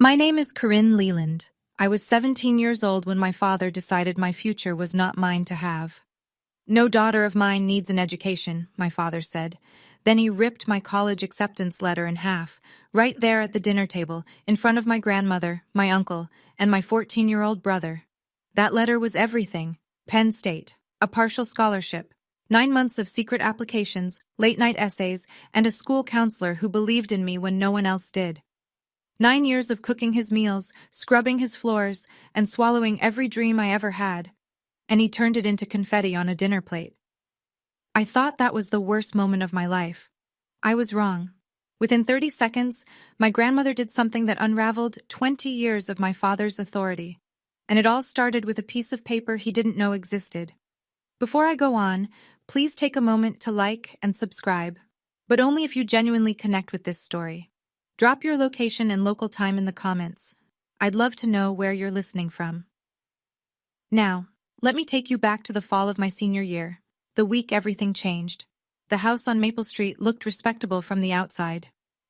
My name is Corinne Leland. I was 17 years old when my father decided my future was not mine to have. No daughter of mine needs an education, my father said. Then he ripped my college acceptance letter in half, right there at the dinner table, in front of my grandmother, my uncle, and my 14-year-old brother. That letter was everything: Penn State, a partial scholarship, 9 months of secret applications, late-night essays, and a school counselor who believed in me when no one else did. 9 years of cooking his meals, scrubbing his floors, and swallowing every dream I ever had. And he turned it into confetti on a dinner plate. I thought that was the worst moment of my life. I was wrong. Within 30 seconds, my grandmother did something that unraveled 20 years of my father's authority. And it all started with a piece of paper he didn't know existed. Before I go on, please take a moment to like and subscribe, but only if you genuinely connect with this story. Drop your location and local time in the comments. I'd love to know where you're listening from. Now, let me take you back to the fall of my senior year, the week everything changed. The house on Maple Street looked respectable from the outside.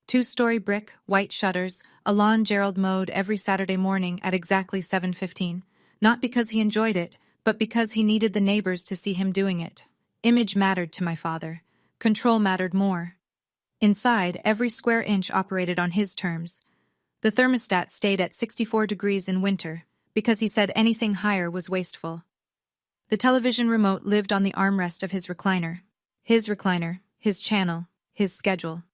2-story brick, white shutters, a lawn Gerald mowed every Saturday morning at exactly 7:15. Not because he enjoyed it, but because he needed the neighbors to see him doing it. Image mattered to my father. Control mattered more. Inside, every square inch operated on his terms. The thermostat stayed at 64 degrees in winter, because he said anything higher was wasteful. The television remote lived on the armrest of his recliner. His recliner, his channel, his schedule.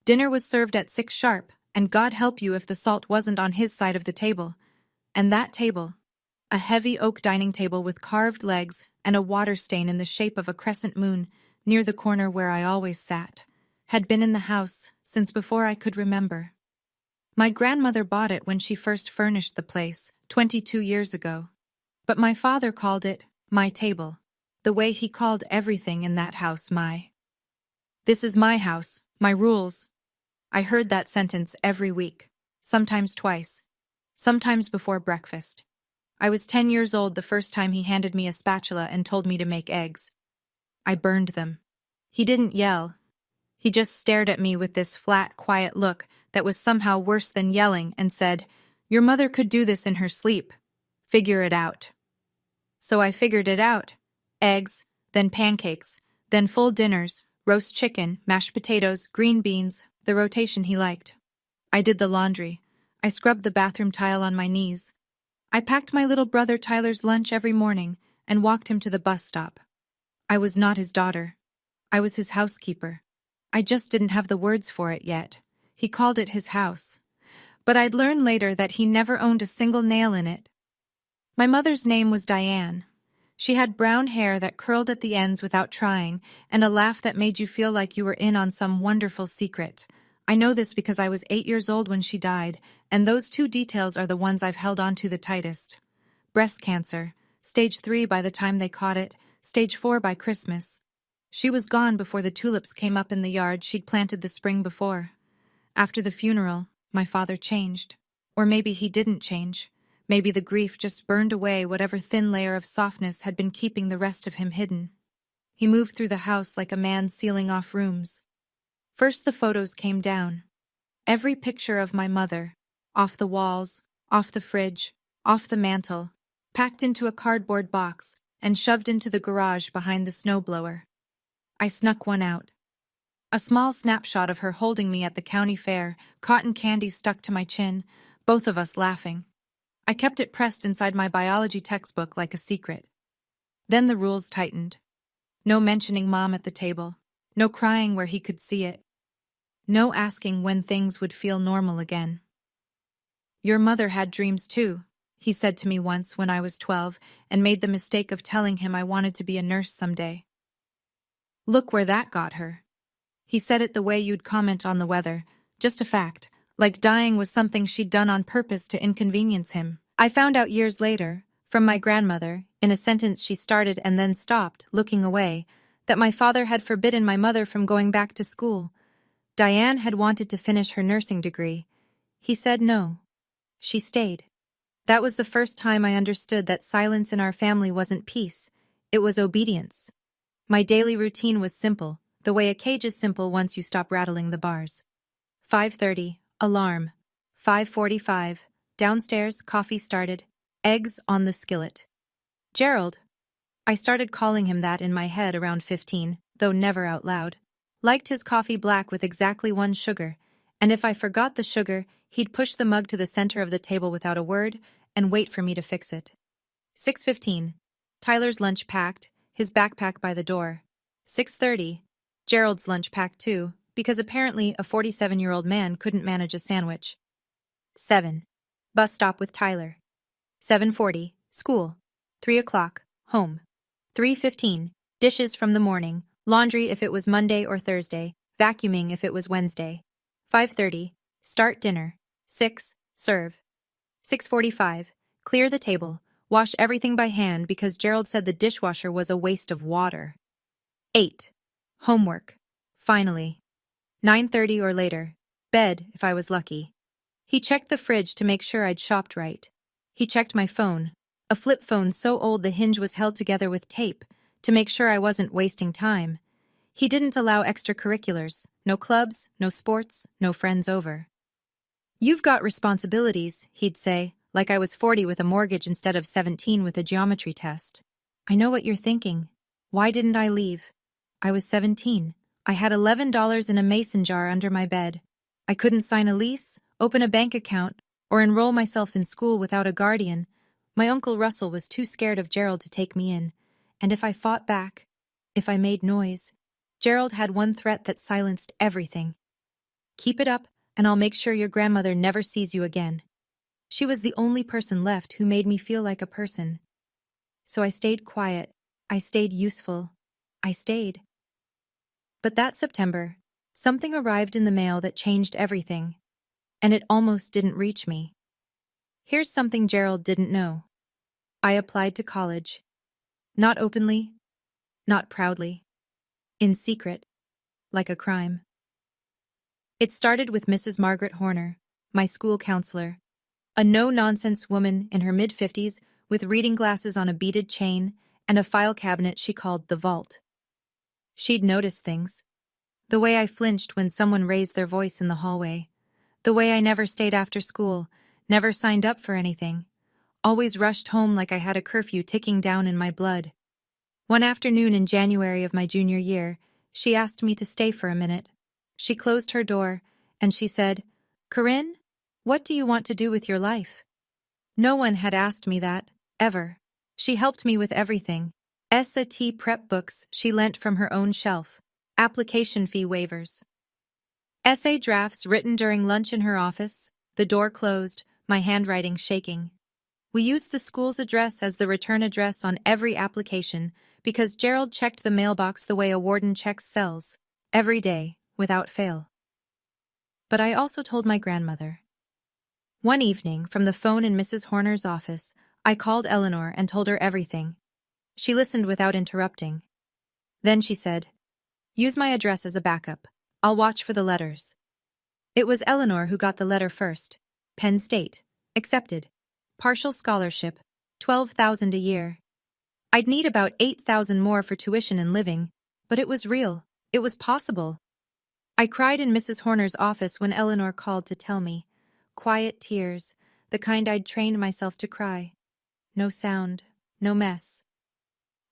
Dinner was served at 6 sharp, and God help you if the salt wasn't on his side of the table. And that table, a heavy oak dining table with carved legs and a water stain in the shape of a crescent moon near the corner where I always sat, had been in the house since before I could remember. My grandmother bought it when she first furnished the place, 22 years ago. But my father called it my table, the way he called everything in that house my. This is my house, my rules. I heard that sentence every week, sometimes twice, sometimes before breakfast. I was 10 years old the first time he handed me a spatula and told me to make eggs. I burned them. He didn't yell. He just stared at me with this flat, quiet look that was somehow worse than yelling and said, "Your mother could do this in her sleep. Figure it out." So I figured it out. Eggs, then pancakes, then full dinners, roast chicken, mashed potatoes, green beans, the rotation he liked. I did the laundry. I scrubbed the bathroom tile on my knees. I packed my little brother Tyler's lunch every morning and walked him to the bus stop. I was not his daughter. I was his housekeeper. I just didn't have the words for it yet. He called it his house. But I'd learn later that he never owned a single nail in it. My mother's name was Diane. She had brown hair that curled at the ends without trying, and a laugh that made you feel like you were in on some wonderful secret. I know this because I was 8 years old when she died, and those 2 details are the ones I've held on to the tightest. Breast cancer, stage 3 by the time they caught it, stage 4 by Christmas. She was gone before the tulips came up in the yard she'd planted the spring before. After the funeral, my father changed. Or maybe he didn't change. Maybe the grief just burned away whatever thin layer of softness had been keeping the rest of him hidden. He moved through the house like a man sealing off rooms. First the photos came down. Every picture of my mother, off the walls, off the fridge, off the mantel, packed into a cardboard box and shoved into the garage behind the snowblower. I snuck one out. A small snapshot of her holding me at the county fair, cotton candy stuck to my chin, both of us laughing. I kept it pressed inside my biology textbook like a secret. Then the rules tightened. No mentioning Mom at the table. No crying where he could see it. No asking when things would feel normal again. "Your mother had dreams too," he said to me once when I was 12 and made the mistake of telling him I wanted to be a nurse someday. "Look where that got her." He said it the way you'd comment on the weather, just a fact, like dying was something she'd done on purpose to inconvenience him. I found out years later, from my grandmother, in a sentence she started and then stopped, looking away, that my father had forbidden my mother from going back to school. Diane had wanted to finish her nursing degree. He said no. She stayed. That was the first time I understood that silence in our family wasn't peace, it was obedience. My daily routine was simple, the way a cage is simple once you stop rattling the bars. 5:30, alarm. 5:45. Downstairs, coffee started. Eggs on the skillet. Gerald. I started calling him that in my head around 15, though never out loud. Liked his coffee black with exactly 1 sugar, and if I forgot the sugar, he'd push the mug to the center of the table without a word and wait for me to fix it. 6:15. Tyler's lunch packed, his backpack by the door. 6:30. Gerald's lunch packed too, because apparently a 47-year-old man couldn't manage a sandwich. 7. Bus stop with Tyler. 7:40. School. 3 o'clock. Home. 3:15. Dishes from the morning. Laundry if it was Monday or Thursday. Vacuuming if it was Wednesday. 5:30. Start dinner. 6. Serve. 6:45. Clear the table. Wash everything by hand because Gerald said the dishwasher was a waste of water. 8. Homework. Finally. 9:30 or later. Bed if I was lucky. He checked the fridge to make sure I'd shopped right. He checked my phone. A flip phone so old the hinge was held together with tape to make sure I wasn't wasting time. He didn't allow extracurriculars. No clubs, no sports, no friends over. You've got responsibilities, he'd say, like I was 40 with a mortgage instead of 17 with a geometry test. I know what you're thinking. Why didn't I leave? I was 17. I had $11 in a mason jar under my bed. I couldn't sign a lease, open a bank account, or enroll myself in school without a guardian. My Uncle Russell was too scared of Gerald to take me in, and if I fought back, if I made noise, Gerald had one threat that silenced everything. Keep it up, and I'll make sure your grandmother never sees you again. She was the only person left who made me feel like a person. So I stayed quiet. I stayed useful. I stayed. But that September, something arrived in the mail that changed everything, and it almost didn't reach me. Here's something Gerald didn't know. I applied to college. Not openly, not proudly. In secret, like a crime. It started with Mrs. Margaret Horner, my school counselor, a no-nonsense woman in her mid-50s with reading glasses on a beaded chain and a file cabinet she called the vault. She'd noticed things. The way I flinched when someone raised their voice in the hallway. The way I never stayed after school, never signed up for anything. Always rushed home like I had a curfew ticking down in my blood. One afternoon in January of my junior year, she asked me to stay for a minute. She closed her door, and she said, "Corinne, what do you want to do with your life?" No one had asked me that, ever. She helped me with everything. SAT prep books she lent from her own shelf. Application fee waivers. Essay drafts written during lunch in her office, the door closed, my handwriting shaking. We used the school's address as the return address on every application because Gerald checked the mailbox the way a warden checks cells, every day, without fail. But I also told my grandmother. One evening, from the phone in Mrs. Horner's office, I called Eleanor and told her everything. She listened without interrupting. Then she said, "Use my address as a backup. I'll watch for the letters." It was Eleanor who got the letter first. Penn State. Accepted. Partial scholarship. $12,000 a year. I'd need about $8,000 more for tuition and living, but it was real. It was possible. I cried in Mrs. Horner's office when Eleanor called to tell me. Quiet tears, the kind I'd trained myself to cry. No sound, no mess.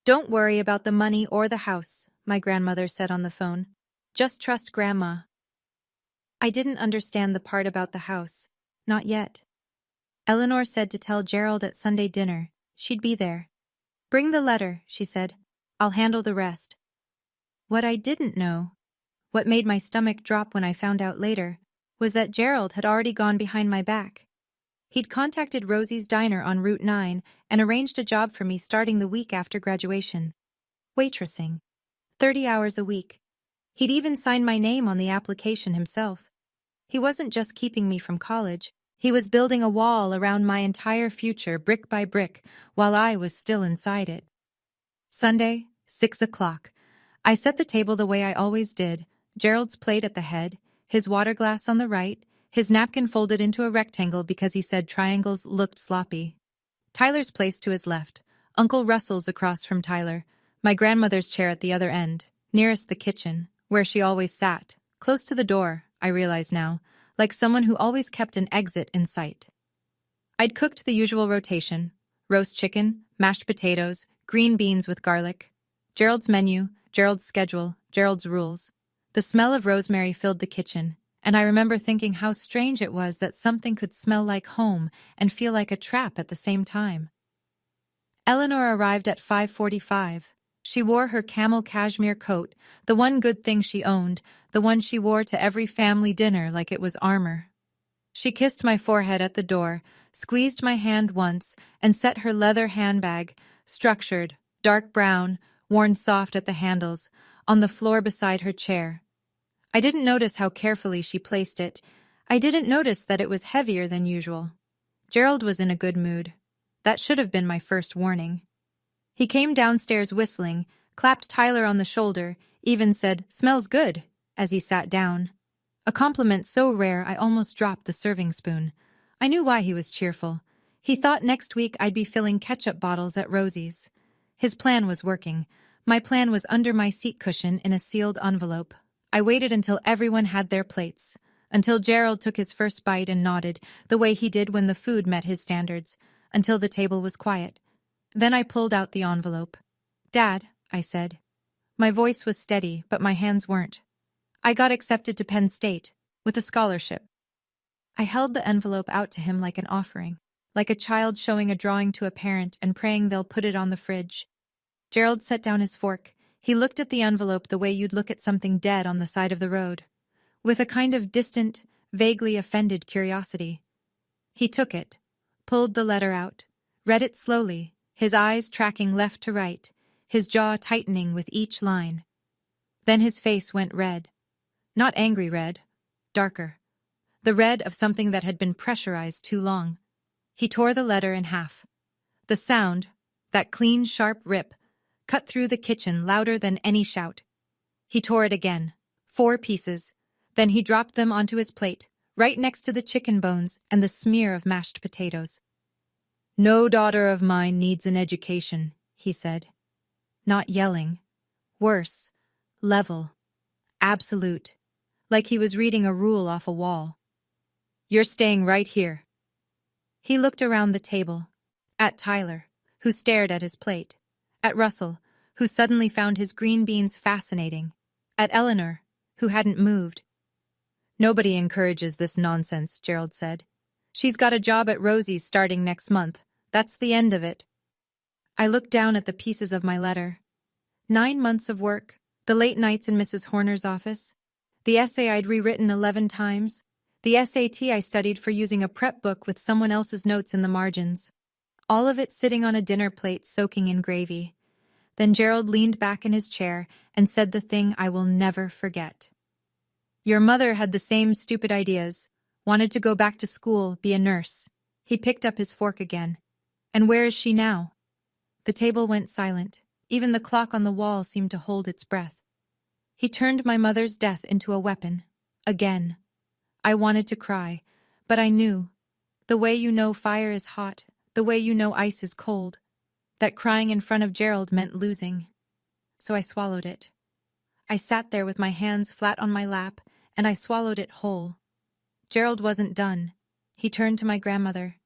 "Don't worry about the money or the house," my grandmother said on the phone. "Just trust Grandma." I didn't understand the part about the house. Not yet. Eleanor said to tell Gerald at Sunday dinner. She'd be there. "Bring the letter," she said. "I'll handle the rest." What I didn't know, what made my stomach drop when I found out later, was that Gerald had already gone behind my back. He'd contacted Rosie's Diner on Route 9 and arranged a job for me starting the week after graduation. Waitressing. 30 hours a week. He'd even signed my name on the application himself. He wasn't just keeping me from college. He was building a wall around my entire future brick by brick while I was still inside it. Sunday, 6 o'clock. I set the table the way I always did, Gerald's plate at the head, his water glass on the right, his napkin folded into a rectangle because he said triangles looked sloppy. Tyler's place to his left, Uncle Russell's across from Tyler, my grandmother's chair at the other end, nearest the kitchen, where she always sat, close to the door, I realize now, like someone who always kept an exit in sight. I'd cooked the usual rotation: roast chicken, mashed potatoes, green beans with garlic. Gerald's menu, Gerald's schedule, Gerald's rules. The smell of rosemary filled the kitchen, and I remember thinking how strange it was that something could smell like home and feel like a trap at the same time. Eleanor arrived at 5:45. She wore her camel cashmere coat, the one good thing she owned, the one she wore to every family dinner like it was armor. She kissed my forehead at the door, squeezed my hand once, and set her leather handbag, structured, dark brown, worn soft at the handles, on the floor beside her chair. I didn't notice how carefully she placed it. I didn't notice that it was heavier than usual. Gerald was in a good mood. That should have been my first warning. He came downstairs whistling, clapped Tyler on the shoulder, even said, "Smells good," as he sat down. A compliment so rare I almost dropped the serving spoon. I knew why he was cheerful. He thought next week I'd be filling ketchup bottles at Rosie's. His plan was working. My plan was under my seat cushion in a sealed envelope. I waited until everyone had their plates, until Gerald took his first bite and nodded, the way he did when the food met his standards, until the table was quiet. Then I pulled out the envelope. "Dad," I said. My voice was steady, but my hands weren't. "I got accepted to Penn State, with a scholarship." I held the envelope out to him like an offering, like a child showing a drawing to a parent and praying they'll put it on the fridge. Gerald set down his fork. He looked at the envelope the way you'd look at something dead on the side of the road, with a kind of distant, vaguely offended curiosity. He took it, pulled the letter out, read it slowly, his eyes tracking left to right, his jaw tightening with each line. Then his face went red. Not angry red, darker. The red of something that had been pressurized too long. He tore the letter in half. The sound, that clean, sharp rip, cut through the kitchen louder than any shout. He tore it again, 4 pieces. Then he dropped them onto his plate, right next to the chicken bones and the smear of mashed potatoes. "No daughter of mine needs an education," he said. Not yelling. Worse. Level. Absolute. Like he was reading a rule off a wall. "You're staying right here." He looked around the table. At Tyler, who stared at his plate. At Russell, who suddenly found his green beans fascinating. At Eleanor, who hadn't moved. "Nobody encourages this nonsense," Gerald said. "She's got a job at Rosie's starting next month. That's the end of it." I looked down at the pieces of my letter. 9 months of work, the late nights in Mrs. Horner's office, the essay I'd rewritten 11 times, the SAT I studied for using a prep book with someone else's notes in the margins. All of it sitting on a dinner plate soaking in gravy. Then Gerald leaned back in his chair and said the thing I will never forget. "Your mother had the same stupid ideas. Wanted to go back to school, be a nurse." He picked up his fork again. "And where is she now?" The table went silent. Even the clock on the wall seemed to hold its breath. He turned my mother's death into a weapon. Again. I wanted to cry, but I knew. The way you know fire is hot, the way you know ice is cold. That crying in front of Gerald meant losing. So I swallowed it. I sat there with my hands flat on my lap, and I swallowed it whole. Gerald wasn't done. He turned to my grandmother.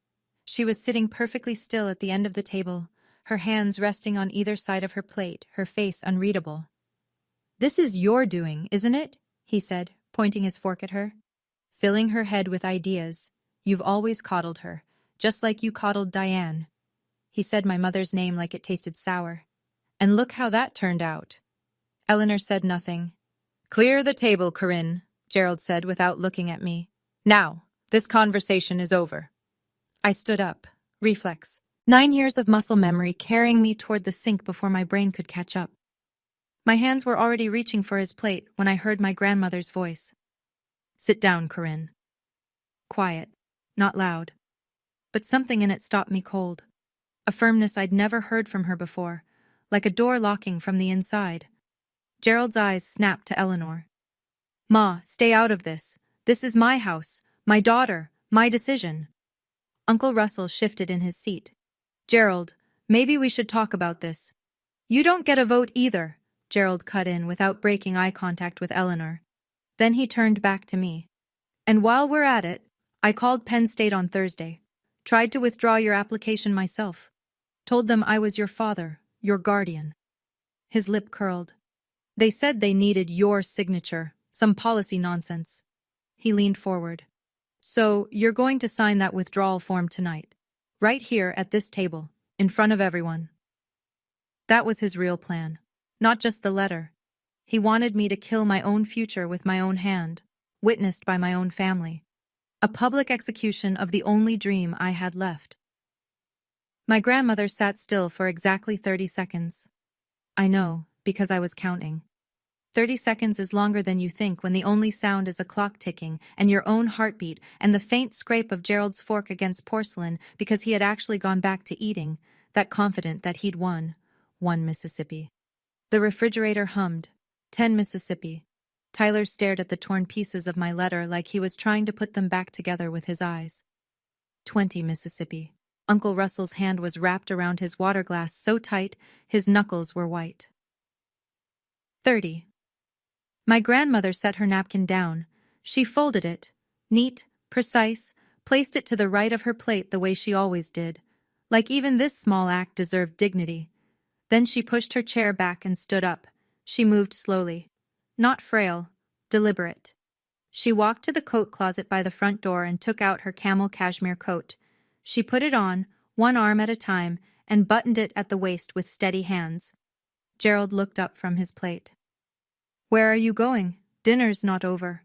She was sitting perfectly still at the end of the table, her hands resting on either side of her plate, her face unreadable. "This is your doing, isn't it?" he said, pointing his fork at her. "Filling her head with ideas. You've always coddled her, just like you coddled Diane." He said my mother's name like it tasted sour. "And look how that turned out." Eleanor said nothing. "Clear the table, Corinne," Gerald said without looking at me. "Now, this conversation is over." I stood up. Reflex. 9 years of muscle memory carrying me toward the sink before my brain could catch up. My hands were already reaching for his plate when I heard my grandmother's voice. "Sit down, Corinne." Quiet. Not loud. But something in it stopped me cold. A firmness I'd never heard from her before, like a door locking from the inside. Gerald's eyes snapped to Eleanor. "Ma, stay out of this. This is my house, my daughter, my decision." Uncle Russell shifted in his seat. "Gerald, maybe we should talk about this." "You don't get a vote either," Gerald cut in without breaking eye contact with Eleanor. Then he turned back to me. And while we're at it, I called Penn State on Thursday. Tried to withdraw your application myself. Told them I was your father, your guardian. His lip curled. They said they needed your signature, some policy nonsense. He leaned forward. So, you're going to sign that withdrawal form tonight. Right here at this table, in front of everyone. That was his real plan. Not just the letter. He wanted me to kill my own future with my own hand, witnessed by my own family. A public execution of the only dream I had left. My grandmother sat still for exactly 30 seconds. I know, because I was counting. 30 seconds is longer than you think when the only sound is a clock ticking and your own heartbeat and the faint scrape of Gerald's fork against porcelain because he had actually gone back to eating, that confident that he'd won. 1 Mississippi. The refrigerator hummed. 10 Mississippi. Tyler stared at the torn pieces of my letter like he was trying to put them back together with his eyes. 20 Mississippi. Uncle Russell's hand was wrapped around his water glass so tight his knuckles were white. 30. My grandmother set her napkin down. She folded it, neat, precise, placed it to the right of her plate the way she always did, like even this small act deserved dignity. Then she pushed her chair back and stood up. She moved slowly. Not frail, deliberate. She walked to the coat closet by the front door and took out her camel cashmere coat. She put it on, one arm at a time, and buttoned it at the waist with steady hands. Gerald looked up from his plate. Where are you going? Dinner's not over.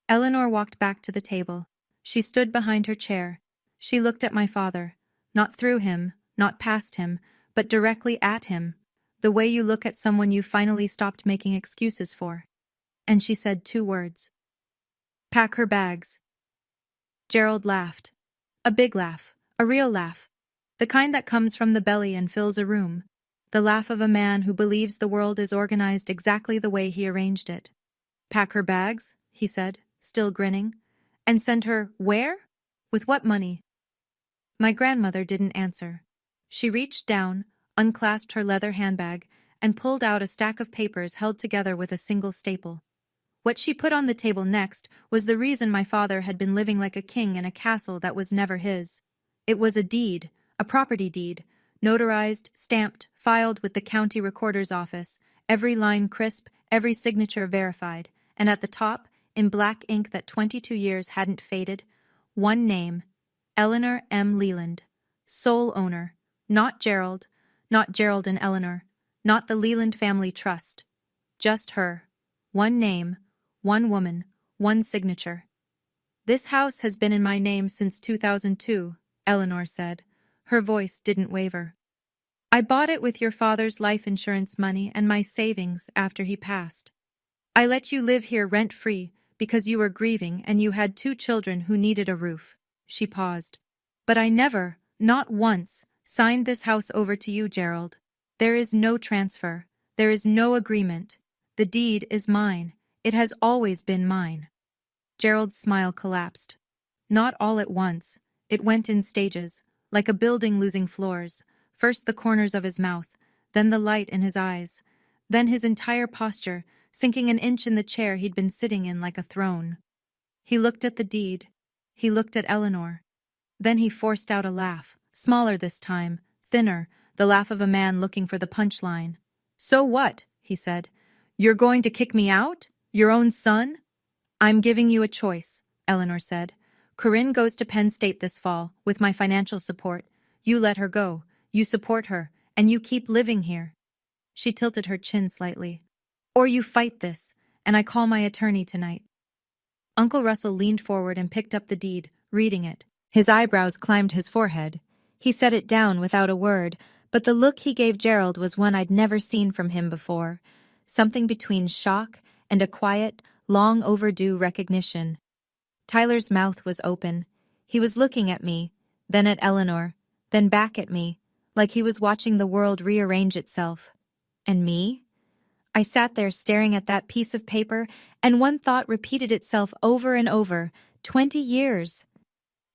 Eleanor walked back to the table. She stood behind her chair. She looked at my father, not through him, not past him, but directly at him, the way you look at someone you finally stopped making excuses for. And she said 2 words. Pack her bags. Gerald laughed. A big laugh, a real laugh, the kind that comes from the belly and fills a room, the laugh of a man who believes the world is organized exactly the way he arranged it. Pack her bags, he said, still grinning. And send her where? With what money? My grandmother didn't answer. She reached down, unclasped her leather handbag, and pulled out a stack of papers held together with a single staple. What she put on the table next was the reason my father had been living like a king in a castle that was never his. It was a deed, a property deed, notarized, stamped, filed with the county recorder's office, every line crisp, every signature verified, and at the top, in black ink that 22 years hadn't faded, one name, Eleanor M. Leland, sole owner, not Gerald and Eleanor, not the Leland Family Trust, just her, one name, one woman, one signature. This house has been in my name since 2002, Eleanor said. Her voice didn't waver. I bought it with your father's life insurance money and my savings after he passed. I let you live here rent-free because you were grieving and you had 2 children who needed a roof. She paused. But I never, not once, signed this house over to you, Gerald. There is no transfer. There is no agreement. The deed is mine. It has always been mine. Gerald's smile collapsed. Not all at once. It went in stages, like a building losing floors. First the corners of his mouth, then the light in his eyes, then his entire posture, sinking an inch in the chair he'd been sitting in like a throne. He looked at the deed. He looked at Eleanor. Then he forced out a laugh, smaller this time, thinner, the laugh of a man looking for the punchline. So what? He said. You're going to kick me out? Your own son? I'm giving you a choice, Eleanor said. Corinne goes to Penn State this fall, with my financial support. You let her go, you support her, and you keep living here. She tilted her chin slightly. Or you fight this, and I call my attorney tonight. Uncle Russell leaned forward and picked up the deed, reading it. His eyebrows climbed his forehead. He set it down without a word, but the look he gave Gerald was one I'd never seen from him before. Something between shock and a quiet, long overdue recognition. Tyler's mouth was open. He was looking at me, then at Eleanor, then back at me, like he was watching the world rearrange itself. And me? I sat there staring at that piece of paper, and one thought repeated itself over and over. 20 years.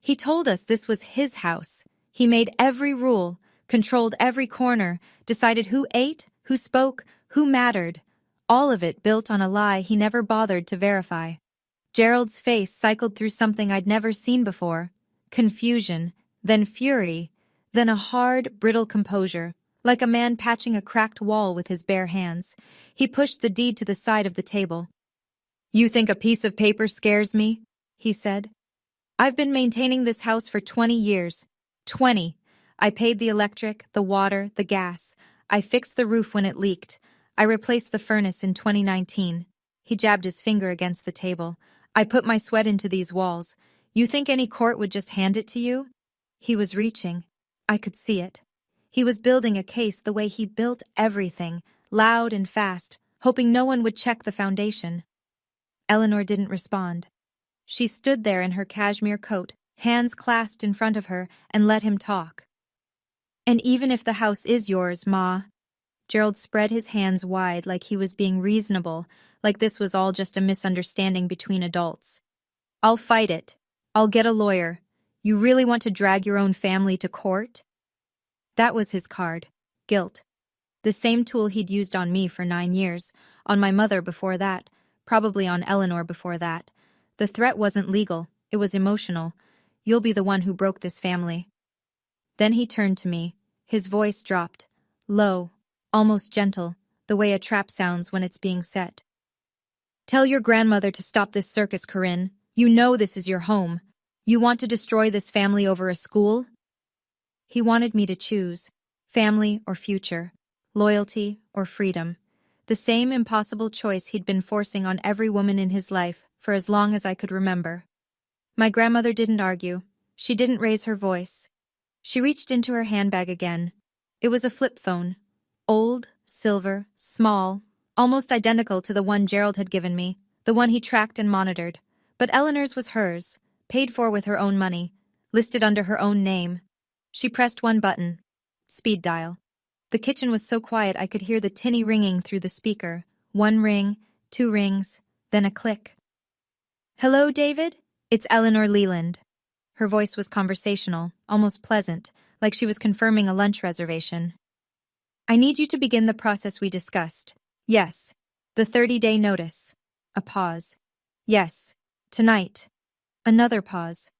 He told us this was his house. He made every rule, controlled every corner, decided who ate, who spoke, who mattered. All of it built on a lie he never bothered to verify. Gerald's face cycled through something I'd never seen before: confusion, then fury, then a hard, brittle composure, like a man patching a cracked wall with his bare hands. He pushed the deed to the side of the table. "You think a piece of paper scares me?" he said. "I've been maintaining this house for 20 years. 20. I paid the electric, the water, the gas. I fixed the roof when it leaked. I replaced the furnace in 2019. He jabbed his finger against the table. I put my sweat into these walls. You think any court would just hand it to you?" He was reaching. I could see it. He was building a case the way he built everything, loud and fast, hoping no one would check the foundation. Eleanor didn't respond. She stood there in her cashmere coat, hands clasped in front of her, and let him talk. "And even if the house is yours, Ma," Gerald spread his hands wide like he was being reasonable, like this was all just a misunderstanding between adults. "I'll fight it. I'll get a lawyer. You really want to drag your own family to court?" That was his card. Guilt. The same tool he'd used on me for 9 years, on my mother before that, probably on Eleanor before that. The threat wasn't legal, it was emotional. "You'll be the one who broke this family." Then he turned to me. His voice dropped, low, almost gentle, the way a trap sounds when it's being set. "Tell your grandmother to stop this circus, Corinne. You know this is your home. You want to destroy this family over a school?" He wanted me to choose, family or future, loyalty or freedom. The same impossible choice he'd been forcing on every woman in his life for as long as I could remember. My grandmother didn't argue. She didn't raise her voice. She reached into her handbag again. It was a flip phone. Old, silver, small, almost identical to the one Gerald had given me, the one he tracked and monitored. But Eleanor's was hers, paid for with her own money, listed under her own name. She pressed one button. Speed dial. The kitchen was so quiet I could hear the tinny ringing through the speaker. 1 ring, 2 rings, then a click. "Hello, David? It's Eleanor Leland." Her voice was conversational, almost pleasant, like she was confirming a lunch reservation. "I need you to begin the process we discussed. Yes. The 30-day notice." A pause. "Yes. Tonight." Another pause.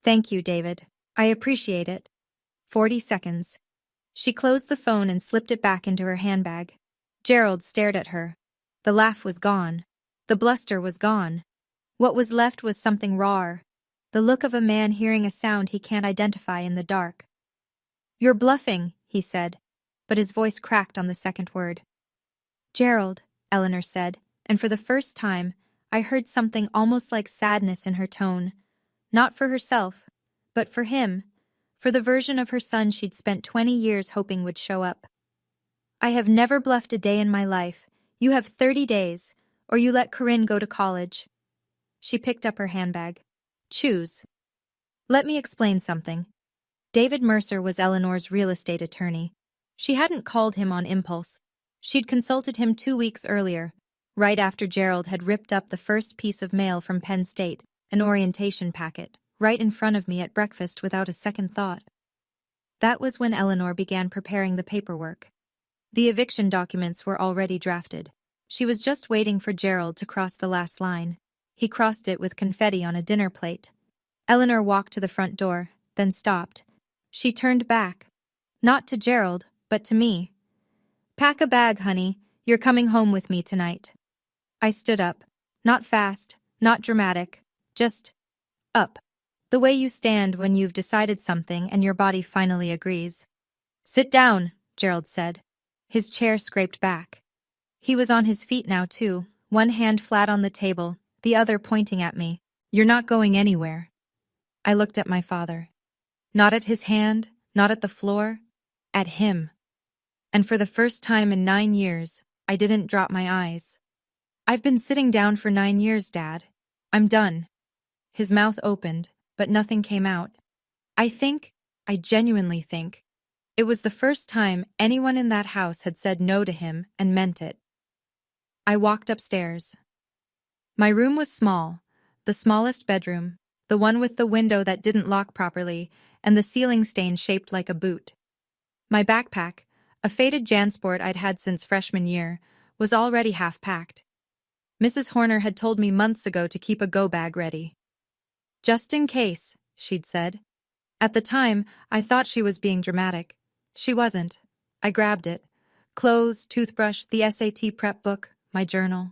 "Thank you, David. I appreciate it." 40 seconds. She closed the phone and slipped it back into her handbag. Gerald stared at her. The laugh was gone. The bluster was gone. What was left was something raw. The look of a man hearing a sound he can't identify in the dark. "You're bluffing," he said, but his voice cracked on the second word. "Gerald," Eleanor said, and for the first time, I heard something almost like sadness in her tone. Not for herself, but for him, for the version of her son she'd spent 20 years hoping would show up. "I have never bluffed a day in my life. You have 30 days, or you let Corinne go to college." She picked up her handbag. "Choose." "Let me explain something." David Mercer was Eleanor's real estate attorney. She hadn't called him on impulse. She'd consulted him 2 weeks earlier, right after Gerald had ripped up the first piece of mail from Penn State, an orientation packet, right in front of me at breakfast without a second thought. That was when Eleanor began preparing the paperwork. The eviction documents were already drafted. She was just waiting for Gerald to cross the last line. He crossed it with confetti on a dinner plate. Eleanor walked to the front door, then stopped. She turned back. Not to Gerald, but to me. "Pack a bag, honey. You're coming home with me tonight." I stood up. Not fast, not dramatic, just up. The way you stand when you've decided something and your body finally agrees. "Sit down," Gerald said. His chair scraped back. He was on his feet now, too, one hand flat on the table, the other pointing at me. "You're not going anywhere." I looked at my father. Not at his hand, not at the floor, at him. And for the first time in 9 years, I didn't drop my eyes. "I've been sitting down for 9 years, Dad. I'm done." His mouth opened, but nothing came out. I genuinely think, it was the first time anyone in that house had said no to him and meant it. I walked upstairs. My room was small, the smallest bedroom, the one with the window that didn't lock properly, and the ceiling stain shaped like a boot. My backpack, a faded JanSport I'd had since freshman year, was already half packed. Mrs. Horner had told me months ago to keep a go bag ready. Just in case, she'd said. At the time, I thought she was being dramatic. She wasn't. I grabbed it. Clothes, toothbrush, the SAT prep book, my journal.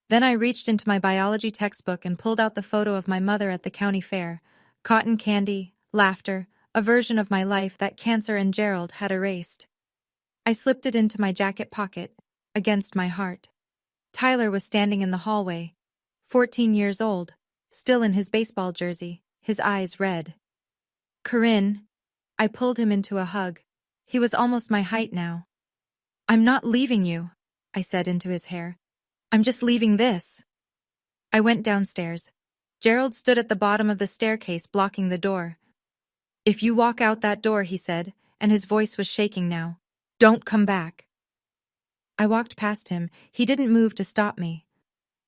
Then I reached into my biology textbook and pulled out the photo of my mother at the county fair. Cotton candy, laughter, a version of my life that cancer and Gerald had erased. I slipped it into my jacket pocket, against my heart. Tyler was standing in the hallway, 14 years old, still in his baseball jersey, his eyes red. Corinne, I pulled him into a hug. He was almost my height now. I'm not leaving you, I said into his hair. I'm just leaving this. I went downstairs. Gerald stood at the bottom of the staircase blocking the door. If you walk out that door, he said, and his voice was shaking now, don't come back. I walked past him. He didn't move to stop me.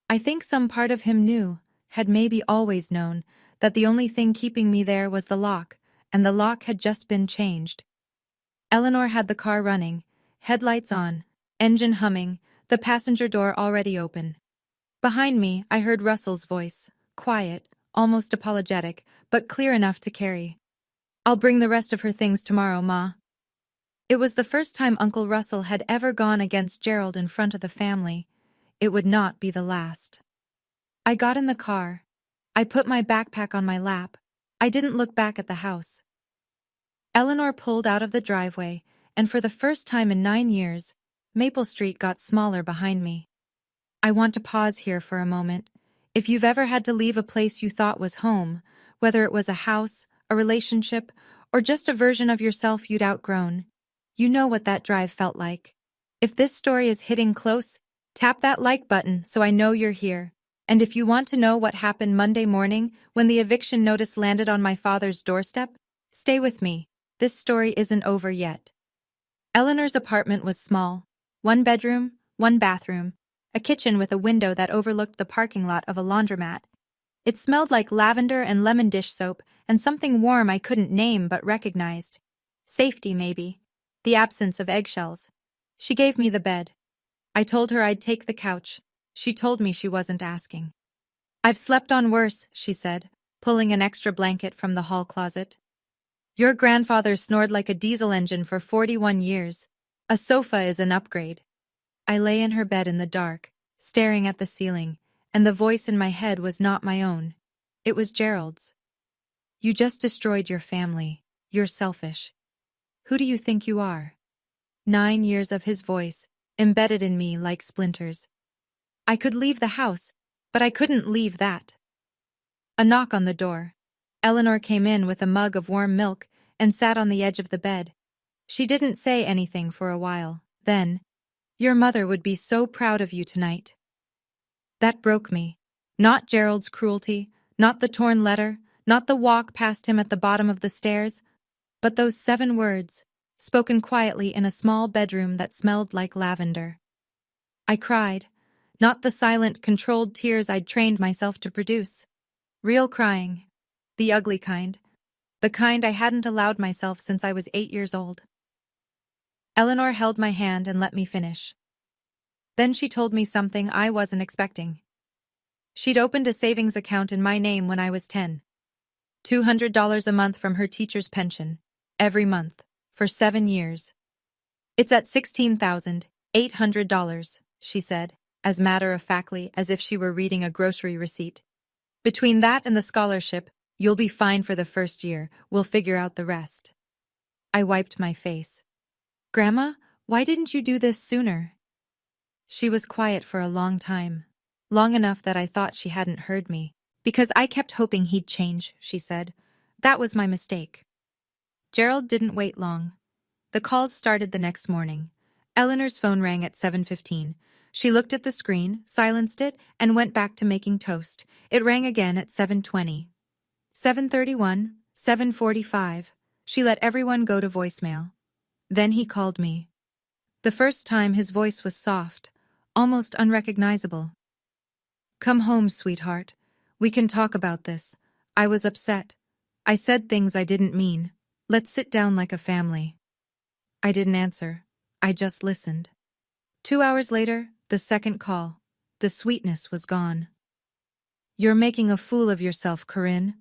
I think some part of him knew, had maybe always known, that the only thing keeping me there was the lock, and the lock had just been changed. Eleanor had the car running, headlights on, engine humming, the passenger door already open. Behind me, I heard Russell's voice, quiet, almost apologetic, but clear enough to carry. I'll bring the rest of her things tomorrow, Ma. It was the first time Uncle Russell had ever gone against Gerald in front of the family. It would not be the last. I got in the car. I put my backpack on my lap. I didn't look back at the house. Eleanor pulled out of the driveway, and for the first time in 9 years, Maple Street got smaller behind me. I want to pause here for a moment. If you've ever had to leave a place you thought was home, whether it was a house, a relationship, or just a version of yourself you'd outgrown, you know what that drive felt like. If this story is hitting close, tap that like button so I know you're here. And if you want to know what happened Monday morning when the eviction notice landed on my father's doorstep, stay with me. This story isn't over yet. Eleanor's apartment was small. 1 bedroom, 1 bathroom, a kitchen with a window that overlooked the parking lot of a laundromat. It smelled like lavender and lemon dish soap and something warm I couldn't name but recognized. Safety, maybe. The absence of eggshells. She gave me the bed. I told her I'd take the couch. She told me she wasn't asking. I've slept on worse, she said, pulling an extra blanket from the hall closet. Your grandfather snored like a diesel engine for 41 years. A sofa is an upgrade. I lay in her bed in the dark, staring at the ceiling, and the voice in my head was not my own. It was Gerald's. You just destroyed your family. You're selfish. Who do you think you are? 9 years of his voice, embedded in me like splinters. I could leave the house, but I couldn't leave that. A knock on the door. Eleanor came in with a mug of warm milk and sat on the edge of the bed. She didn't say anything for a while. Then, your mother would be so proud of you tonight. That broke me. Not Gerald's cruelty, not the torn letter, not the walk past him at the bottom of the stairs, but those 7 words, spoken quietly in a small bedroom that smelled like lavender. I cried, not the silent, controlled tears I'd trained myself to produce. Real crying. The ugly kind. The kind I hadn't allowed myself since I was 8 years old. Eleanor held my hand and let me finish. Then she told me something I wasn't expecting. She'd opened a savings account in my name when I was 10. $200 a month from her teacher's pension, every month, for 7 years. It's at $16,800, she said, as matter-of-factly as if she were reading a grocery receipt. Between that and the scholarship, you'll be fine for the first year. We'll figure out the rest. I wiped my face. Grandma, why didn't you do this sooner? She was quiet for a long time. Long enough that I thought she hadn't heard me. Because I kept hoping he'd change, she said. That was my mistake. Gerald didn't wait long. The calls started the next morning. Eleanor's phone rang at 7:15. She looked at the screen, silenced it, and went back to making toast. It rang again at 7:20. 7:31, 7:45. She let everyone go to voicemail. Then he called me. The first time his voice was soft, almost unrecognizable. Come home, sweetheart. We can talk about this. I was upset. I said things I didn't mean. Let's sit down like a family. I didn't answer. I just listened. 2 hours later, the second call. The sweetness was gone. "You're making a fool of yourself, Corinne.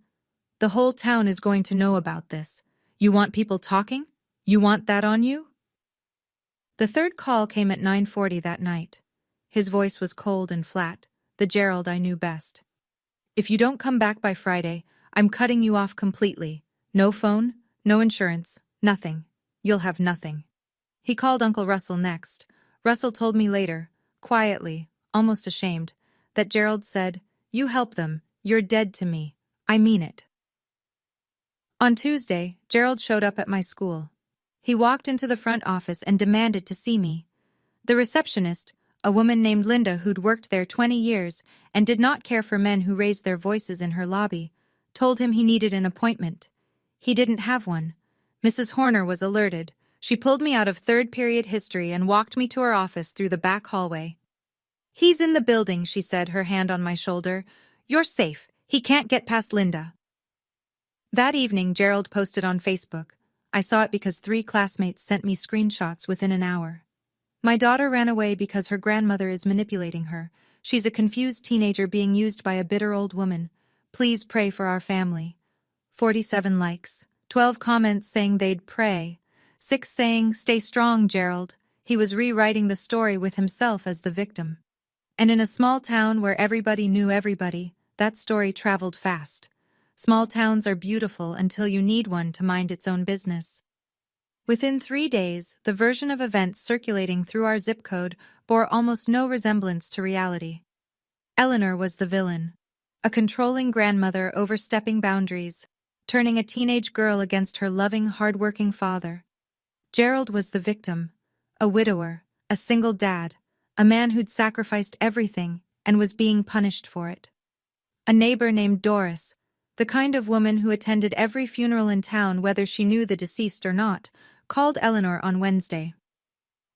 The whole town is going to know about this. You want people talking? You want that on you?" The third call came at 9:40 that night. His voice was cold and flat, the Gerald I knew best. "If you don't come back by Friday, I'm cutting you off completely. No phone, no insurance, nothing. You'll have nothing." He called Uncle Russell next. Russell told me later, quietly, almost ashamed, that Gerald said, "You help them, you're dead to me. I mean it." On Tuesday, Gerald showed up at my school. He walked into the front office and demanded to see me. The receptionist, a woman named Linda who'd worked there 20 years and did not care for men who raised their voices in her lobby, told him he needed an appointment. He didn't have one. Mrs. Horner was alerted. She pulled me out of third-period history and walked me to her office through the back hallway. "He's in the building," she said, her hand on my shoulder. "You're safe. He can't get past Linda." That evening, Gerald posted on Facebook. I saw it because 3 classmates sent me screenshots within an hour. "My daughter ran away because her grandmother is manipulating her. She's a confused teenager being used by a bitter old woman. Please pray for our family." 47 likes. 12 comments saying they'd pray. 6 saying, "Stay strong, Gerald." He was rewriting the story with himself as the victim. And in a small town where everybody knew everybody, that story traveled fast. Small towns are beautiful until you need one to mind its own business. Within 3 days, the version of events circulating through our zip code bore almost no resemblance to reality. Eleanor was the villain, a controlling grandmother overstepping boundaries, turning a teenage girl against her loving, hard-working father. Gerald was the victim, a widower, a single dad, a man who'd sacrificed everything and was being punished for it. A neighbor named Doris, the kind of woman who attended every funeral in town whether she knew the deceased or not, called Eleanor on Wednesday.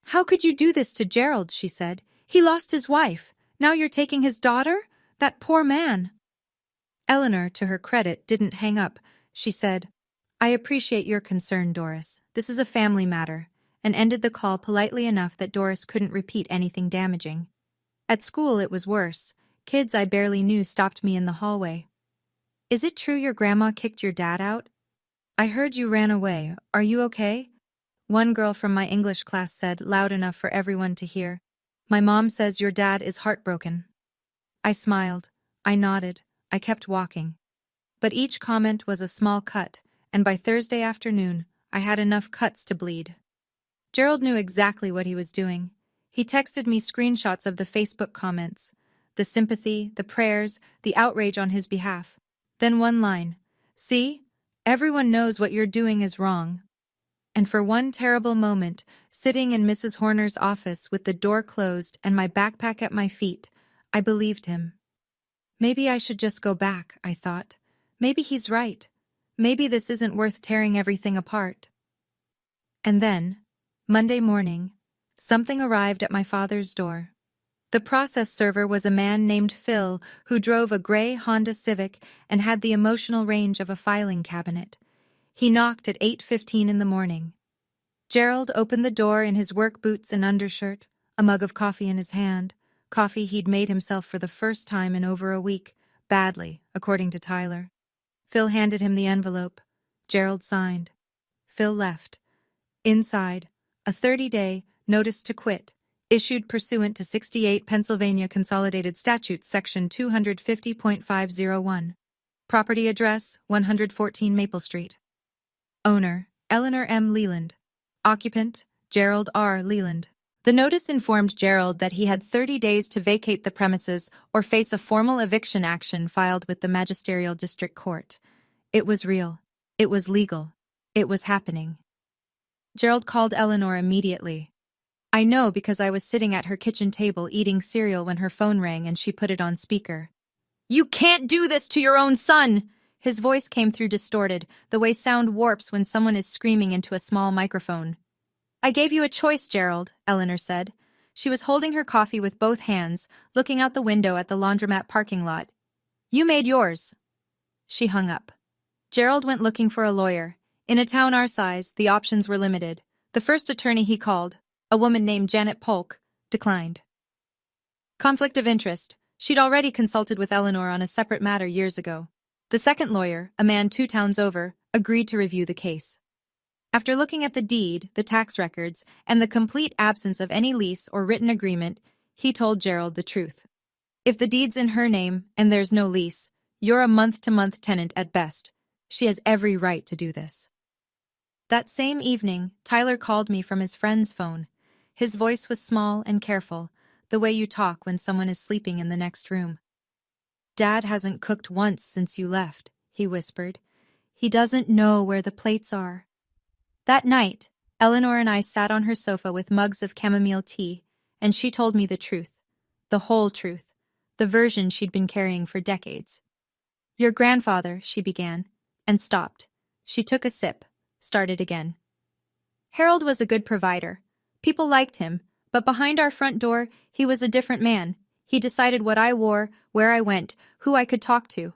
"How could you do this to Gerald?" she said. "He lost his wife. Now you're taking his daughter? That poor man." Eleanor, to her credit, didn't hang up. She said, "I appreciate your concern, Doris. This is a family matter," and ended the call politely enough that Doris couldn't repeat anything damaging. At school, it was worse. Kids I barely knew stopped me in the hallway. "Is it true your grandma kicked your dad out? I heard you ran away. Are you okay?" One girl from my English class said, loud enough for everyone to hear, "My mom says your dad is heartbroken." I smiled. I nodded. I kept walking. But each comment was a small cut, and by Thursday afternoon, I had enough cuts to bleed. Gerald knew exactly what he was doing. He texted me screenshots of the Facebook comments, the sympathy, the prayers, the outrage on his behalf. Then one line, "See? Everyone knows what you're doing is wrong." And for one terrible moment, sitting in Mrs. Horner's office with the door closed and my backpack at my feet, I believed him. Maybe I should just go back, I thought. Maybe he's right. Maybe this isn't worth tearing everything apart. And then, Monday morning, something arrived at my father's door. The process server was a man named Phil who drove a gray Honda Civic and had the emotional range of a filing cabinet. He knocked at 8:15 in the morning. Gerald opened the door in his work boots and undershirt, a mug of coffee in his hand, coffee he'd made himself for the first time in over a week, badly, according to Tyler. Phil handed him the envelope. Gerald signed. Phil left. Inside, a 30-day notice to quit, issued pursuant to 68 Pennsylvania Consolidated Statutes Section 250.501. Property address, 114 Maple Street. Owner, Eleanor M. Leland. Occupant, Gerald R. Leland. The notice informed Gerald that he had 30 days to vacate the premises or face a formal eviction action filed with the Magisterial District Court. It was real. It was legal. It was happening. Gerald called Eleanor immediately. I know because I was sitting at her kitchen table eating cereal when her phone rang and she put it on speaker. "You can't do this to your own son!" His voice came through distorted, the way sound warps when someone is screaming into a small microphone. "I gave you a choice, Gerald," Eleanor said. She was holding her coffee with both hands, looking out the window at the laundromat parking lot. "You made yours." She hung up. Gerald went looking for a lawyer. In a town our size, the options were limited. The first attorney he called, a woman named Janet Polk, declined. Conflict of interest. She'd already consulted with Eleanor on a separate matter years ago. The second lawyer, a man 2 towns over, agreed to review the case. After looking at the deed, the tax records, and the complete absence of any lease or written agreement, he told Gerald the truth. If the deed's in her name and there's no lease, you're a month-to-month tenant at best. She has every right to do this. That same evening, Tyler called me from his friend's phone. His voice was small and careful, the way you talk when someone is sleeping in the next room. "Dad hasn't cooked once since you left," he whispered. "He doesn't know where the plates are." That night, Eleanor and I sat on her sofa with mugs of chamomile tea, and she told me the truth. The whole truth. The version she'd been carrying for decades. "Your grandfather," she began, and stopped. She took a sip, started again. "Harold was a good provider. People liked him, but behind our front door, he was a different man. He decided what I wore, where I went, who I could talk to.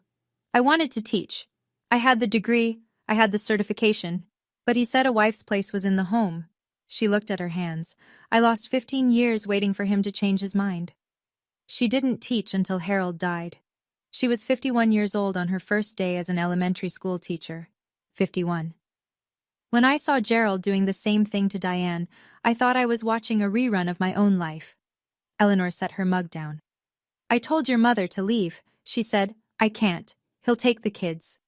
I wanted to teach. I had the degree, I had the certification, but he said a wife's place was in the home." She looked at her hands. "I lost 15 years waiting for him to change his mind." She didn't teach until Harold died. She was 51 years old on her first day as an elementary school teacher. 51. When I saw Gerald doing the same thing to Diane, I thought I was watching a rerun of my own life. Eleanor set her mug down. "I told your mother to leave," she said. "I can't. He'll take the kids."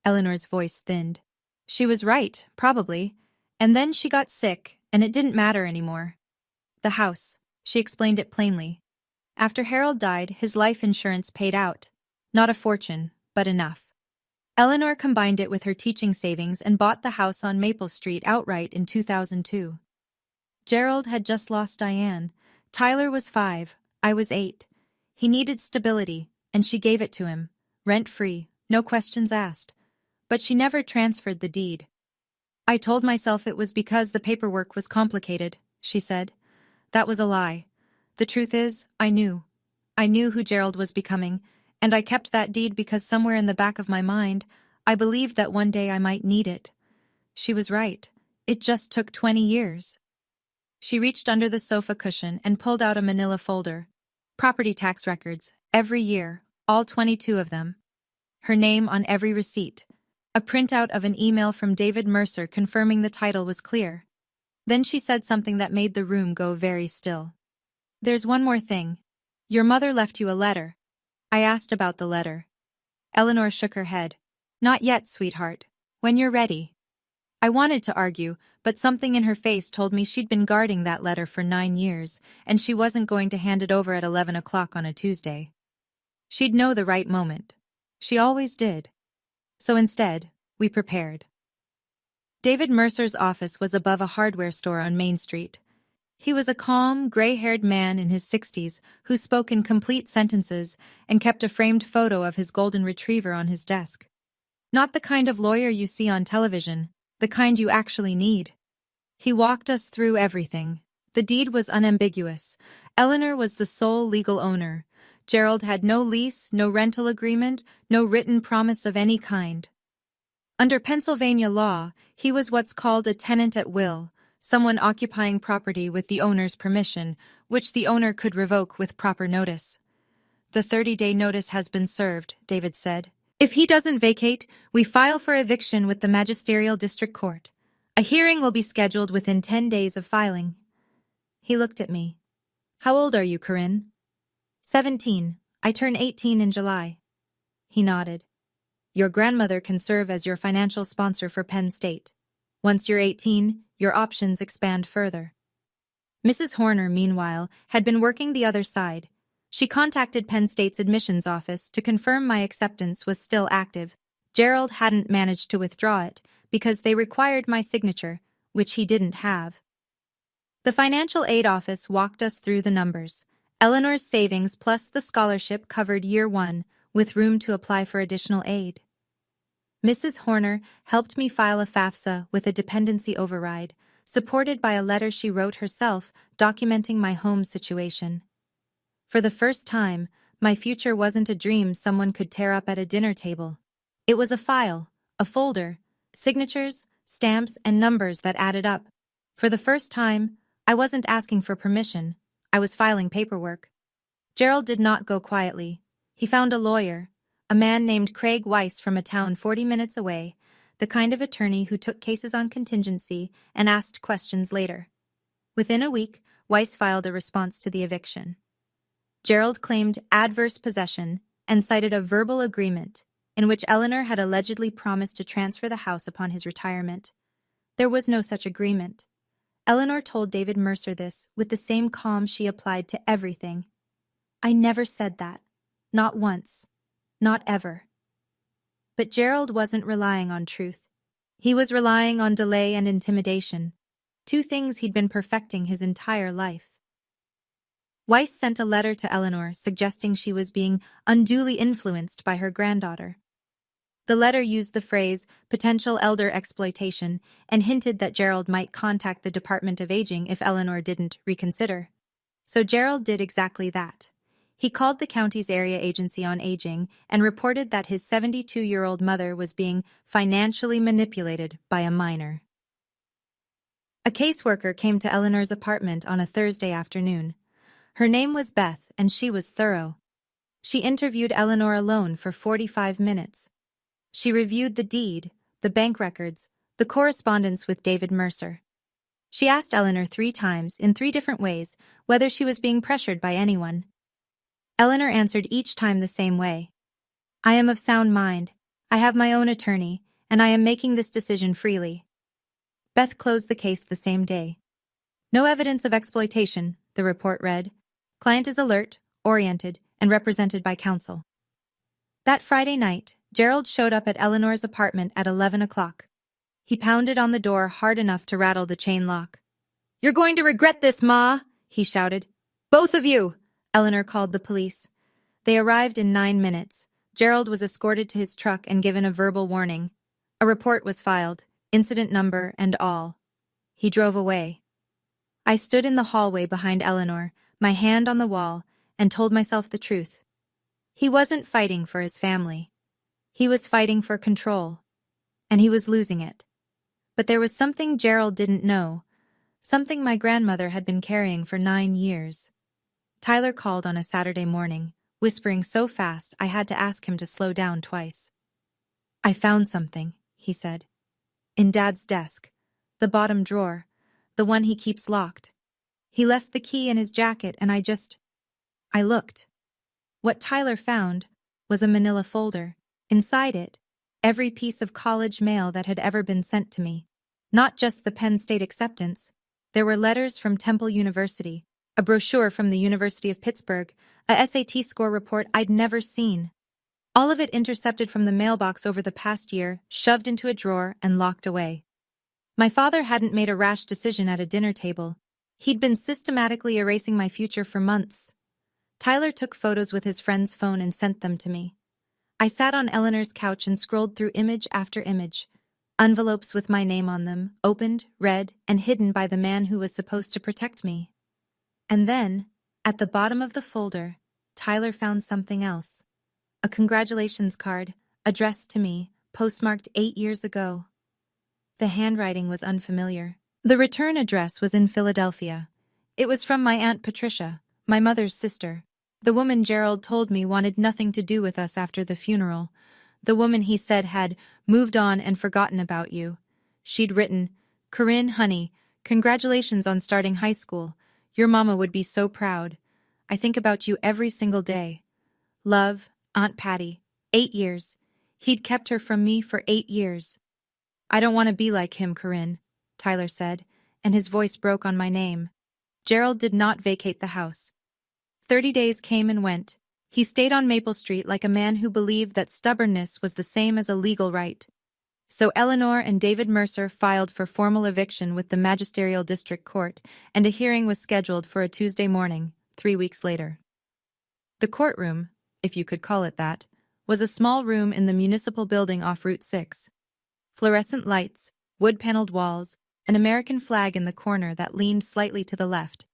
Eleanor's voice thinned. She was right, probably. And then she got sick, and it didn't matter anymore. "The house." She explained it plainly. After Harold died, his life insurance paid out. Not a fortune, but enough. Eleanor combined it with her teaching savings and bought the house on Maple Street outright in 2002. Gerald had just lost Diane. Tyler was 5, I was 8. He needed stability, and she gave it to him, rent-free, no questions asked. But she never transferred the deed. "I told myself it was because the paperwork was complicated," she said. "That was a lie. The truth is, I knew. I knew who Gerald was becoming, and I kept that deed because somewhere in the back of my mind, I believed that one day I might need it." She was right. It just took 20 years. She reached under the sofa cushion and pulled out a manila folder. Property tax records, every year, all 22 of them. Her name on every receipt. A printout of an email from David Mercer confirming the title was clear. Then she said something that made the room go very still. "There's one more thing. Your mother left you a letter." I asked about the letter. Eleanor shook her head. "Not yet, sweetheart. When you're ready." I wanted to argue, but something in her face told me she'd been guarding that letter for 9 years, and she wasn't going to hand it over at 11 o'clock on a Tuesday. She'd know the right moment. She always did. So instead, we prepared. David Mercer's office was above a hardware store on Main Street. He was a calm, gray-haired man in his 60s who spoke in complete sentences and kept a framed photo of his golden retriever on his desk. Not the kind of lawyer you see on television, the kind you actually need. He walked us through everything. The deed was unambiguous. Eleanor was the sole legal owner. Gerald had no lease, no rental agreement, no written promise of any kind. Under Pennsylvania law, he was what's called a tenant at will, someone occupying property with the owner's permission, which the owner could revoke with proper notice. "The 30-day notice has been served," David said. "If he doesn't vacate, we file for eviction with the Magisterial District Court. A hearing will be scheduled within 10 days of filing." He looked at me. "How old are you, Corinne?" 17. I turn 18 in July. He nodded. "Your grandmother can serve as your financial sponsor for Penn State. Once you're 18, your options expand further." Mrs. Horner, meanwhile, had been working the other side. She contacted Penn State's admissions office to confirm my acceptance was still active. Gerald hadn't managed to withdraw it because they required my signature, which he didn't have. The financial aid office walked us through the numbers. Eleanor's savings plus the scholarship covered year 1, with room to apply for additional aid. Mrs. Horner helped me file a FAFSA with a dependency override, supported by a letter she wrote herself documenting my home situation. For the first time, my future wasn't a dream someone could tear up at a dinner table. It was a file, a folder, signatures, stamps, and numbers that added up. For the first time, I wasn't asking for permission. I was filing paperwork. Gerald did not go quietly. He found a lawyer, a man named Craig Weiss from a town 40 minutes away, the kind of attorney who took cases on contingency and asked questions later. Within a week, Weiss filed a response to the eviction. Gerald claimed adverse possession and cited a verbal agreement in which Eleanor had allegedly promised to transfer the house upon his retirement. There was no such agreement. Eleanor told David Mercer this with the same calm she applied to everything. "I never said that. Not once. Not ever." But Gerald wasn't relying on truth. He was relying on delay and intimidation, two things he'd been perfecting his entire life. Weiss sent a letter to Eleanor suggesting she was being unduly influenced by her granddaughter. The letter used the phrase potential elder exploitation and hinted that Gerald might contact the Department of Aging if Eleanor didn't reconsider. So Gerald did exactly that. He called the county's Area Agency on Aging and reported that his 72-year-old mother was being financially manipulated by a minor. A caseworker came to Eleanor's apartment on a Thursday afternoon. Her name was Beth, and she was thorough. She interviewed Eleanor alone for 45 minutes. She reviewed the deed, the bank records, the correspondence with David Mercer. She asked Eleanor 3 times, in 3 different ways, whether she was being pressured by anyone. Eleanor answered each time the same way. "I am of sound mind. I have my own attorney, and I am making this decision freely." Beth closed the case the same day. "No evidence of exploitation," the report read. "Client is alert, oriented, and represented by counsel." That Friday night, Gerald showed up at Eleanor's apartment at 11 o'clock. He pounded on the door hard enough to rattle the chain lock. "You're going to regret this, Ma!" he shouted. "Both of you!" Eleanor called the police. They arrived in 9 minutes. Gerald was escorted to his truck and given a verbal warning. A report was filed, incident number and all. He drove away. I stood in the hallway behind Eleanor, my hand on the wall, and told myself the truth. He wasn't fighting for his family. He was fighting for control, and he was losing it. But there was something Gerald didn't know, something my grandmother had been carrying for 9 years. Tyler called on a Saturday morning, whispering so fast I had to ask him to slow down twice. "I found something," he said. "In Dad's desk, the bottom drawer, the one he keeps locked. He left the key in his jacket and I looked." What Tyler found was a manila folder. Inside it, every piece of college mail that had ever been sent to me. Not just the Penn State acceptance. There were letters from Temple University, a brochure from the University of Pittsburgh, a SAT score report I'd never seen. All of it intercepted from the mailbox over the past year, shoved into a drawer and locked away. My father hadn't made a rash decision at a dinner table. He'd been systematically erasing my future for months. Tyler took photos with his friend's phone and sent them to me. I sat on Eleanor's couch and scrolled through image after image. Envelopes with my name on them, opened, read, and hidden by the man who was supposed to protect me. And then, at the bottom of the folder, Tyler found something else. A congratulations card, addressed to me, postmarked 8 years ago. The handwriting was unfamiliar. The return address was in Philadelphia. It was from my Aunt Patricia, my mother's sister. The woman Gerald told me wanted nothing to do with us after the funeral. The woman he said had moved on and forgotten about you. She'd written, "Corinne, honey, congratulations on starting high school. Your mama would be so proud. I think about you every single day. Love, Aunt Patty. 8 years. He'd kept her from me for 8 years. I don't want to be like him, Corinne," Tyler said, and his voice broke on my name. Gerald did not vacate the house. 30 days came and went. He stayed on Maple Street like a man who believed that stubbornness was the same as a legal right. So Eleanor and David Mercer filed for formal eviction with the Magisterial District Court, and a hearing was scheduled for a Tuesday morning, 3 weeks later. The courtroom, if you could call it that, was a small room in the municipal building off Route 6. Fluorescent lights, wood-paneled walls, an American flag in the corner that leaned slightly to the left.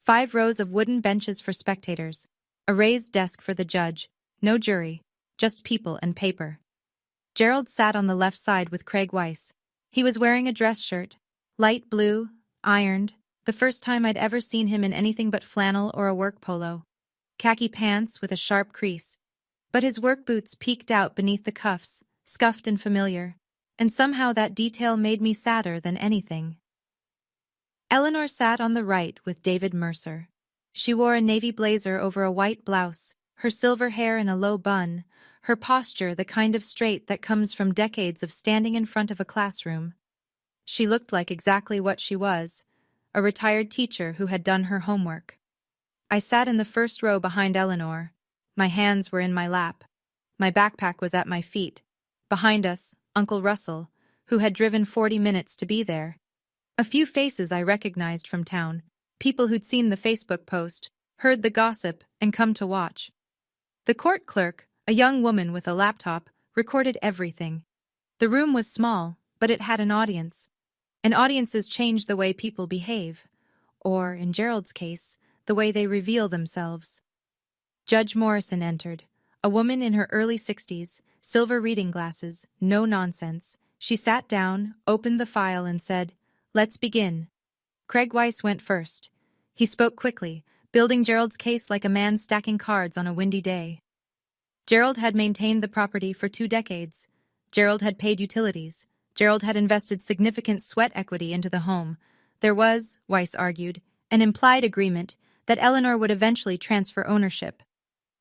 5 rows of wooden benches for spectators, a raised desk for the judge, no jury, just people and paper. Gerald sat on the left side with Craig Weiss. He was wearing a dress shirt, light blue, ironed, the first time I'd ever seen him in anything but flannel or a work polo. khaki pants with a sharp crease. But his work boots peeked out beneath the cuffs, scuffed and familiar, and somehow that detail made me sadder than anything. Eleanor sat on the right with David Mercer. She wore a navy blazer over a white blouse, her silver hair in a low bun, her posture the kind of straight that comes from decades of standing in front of a classroom. She looked like exactly what she was, a retired teacher who had done her homework. I sat in the first row behind Eleanor. My hands were in my lap. My backpack was at my feet. Behind us, Uncle Russell, who had driven 40 minutes to be there. A few faces I recognized from town, people who'd seen the Facebook post, heard the gossip, and come to watch. The court clerk, a young woman with a laptop, recorded everything. The room was small, but it had an audience. And audiences change the way people behave. Or, in Gerald's case, the way they reveal themselves. Judge Morrison entered, a woman in her early 60s, silver reading glasses, no nonsense. She sat down, opened the file, and said, "Let's begin." Craig Weiss went first. He spoke quickly, building Gerald's case like a man stacking cards on a windy day. Gerald had maintained the property for 2 decades. Gerald had paid utilities. Gerald had invested significant sweat equity into the home. There was, Weiss argued, an implied agreement that Eleanor would eventually transfer ownership.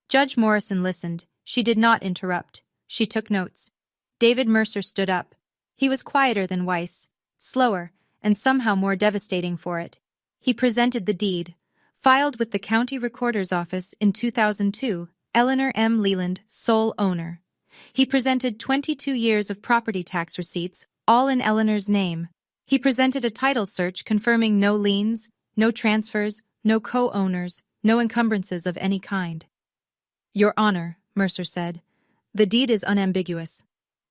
Judge Morrison listened. She did not interrupt. She took notes. David Mercer stood up. He was quieter than Weiss, slower, and somehow more devastating for it. He presented the deed. Filed with the county recorder's office in 2002, Eleanor M. Leland, sole owner. He presented 22 years of property tax receipts, all in Eleanor's name. He presented a title search confirming no liens, no transfers, no co-owners, no encumbrances of any kind. "Your Honor," Mercer said, "the deed is unambiguous.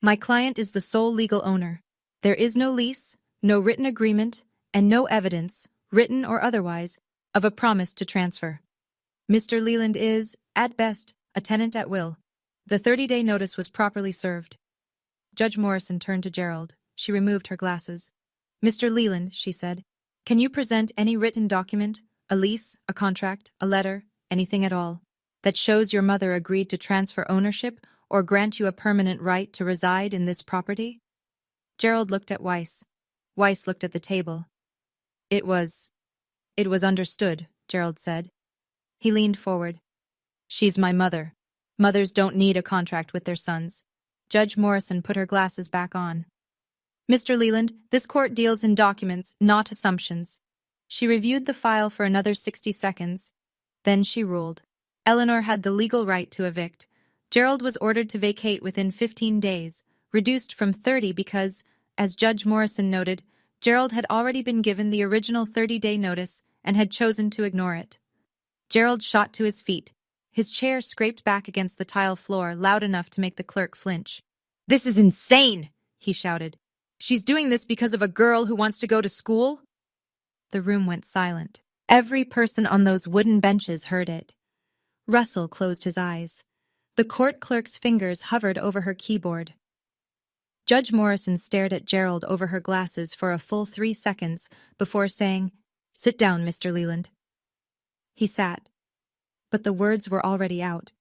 My client is the sole legal owner. There is no lease, no written agreement, and no evidence, written or otherwise, of a promise to transfer. Mr. Leland is, at best, a tenant at will. The 30-day notice was properly served." Judge Morrison turned to Gerald. She removed her glasses. "Mr. Leland," she said, "can you present any written document, a lease, a contract, a letter, anything at all, that shows your mother agreed to transfer ownership or grant you a permanent right to reside in this property?" Gerald looked at Weiss. Weiss looked at the table. It was understood," Gerald said. He leaned forward. "She's my mother. Mothers don't need a contract with their sons." Judge Morrison put her glasses back on. "Mr. Leland, this court deals in documents, not assumptions." She reviewed the file for another 60 seconds. Then she ruled. Eleanor had the legal right to evict. Gerald was ordered to vacate within 15 days, reduced from 30 because, as Judge Morrison noted, Gerald had already been given the original 30-day notice and had chosen to ignore it. Gerald shot to his feet. His chair scraped back against the tile floor loud enough to make the clerk flinch. "This is insane!" he shouted. "She's doing this because of a girl who wants to go to school?" The room went silent. Every person on those wooden benches heard it. Russell closed his eyes. The court clerk's fingers hovered over her keyboard. Judge Morrison stared at Gerald over her glasses for a full 3 seconds before saying, "Sit down, Mr. Leland." He sat. But the words were already out.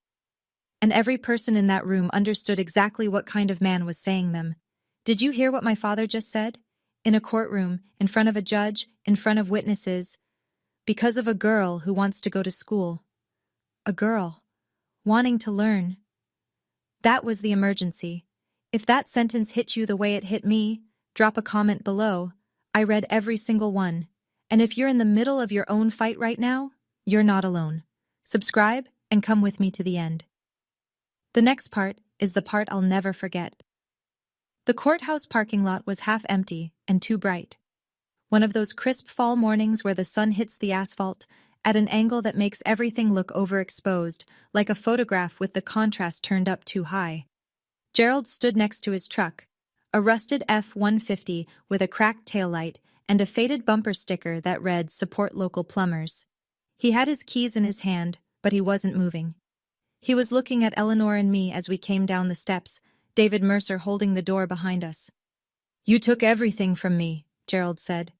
And every person in that room understood exactly what kind of man was saying them. "Did you hear what my father just said? In a courtroom, in front of a judge, in front of witnesses. Because of a girl who wants to go to school. A girl. Wanting to learn." That was the emergency. If that sentence hit you the way it hit me, drop a comment below. I read every single one. And if you're in the middle of your own fight right now, you're not alone. Subscribe and come with me to the end. The next part is the part I'll never forget. The courthouse parking lot was half empty and too bright. One of those crisp fall mornings where the sun hits the asphalt at an angle that makes everything look overexposed, like a photograph with the contrast turned up too high. Gerald stood next to his truck, a rusted F-150 with a cracked taillight and a faded bumper sticker that read "Support Local Plumbers." He had his keys in his hand, but he wasn't moving. He was looking at Eleanor and me as we came down the steps, David Mercer holding the door behind us. "You took everything from me," Gerald said.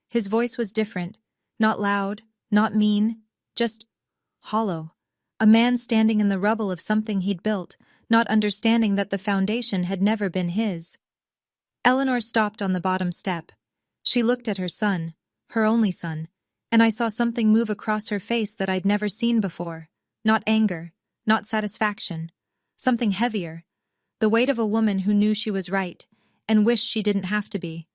His voice was different, not loud, not mean, just hollow. A man standing in the rubble of something he'd built, not understanding that the foundation had never been his. Eleanor stopped on the bottom step. She looked at her son, her only son, and I saw something move across her face that I'd never seen before. Not anger, not satisfaction. Something heavier. The weight of a woman who knew she was right, and wished she didn't have to be.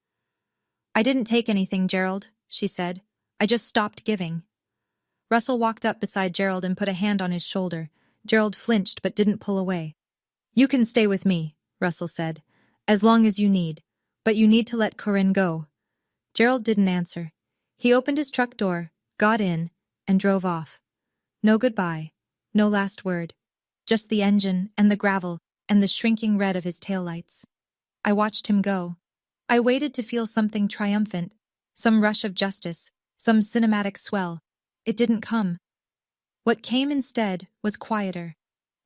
"I didn't take anything, Gerald," she said. "I just stopped giving." Russell walked up beside Gerald and put a hand on his shoulder. Gerald flinched but didn't pull away. "You can stay with me," Russell said, "as long as you need. But you need to let Corinne go." Gerald didn't answer. He opened his truck door, got in, and drove off. No goodbye, no last word. Just the engine and the gravel and the shrinking red of his taillights. I watched him go. I waited to feel something triumphant, some rush of justice, some cinematic swell. It didn't come. What came instead was quieter.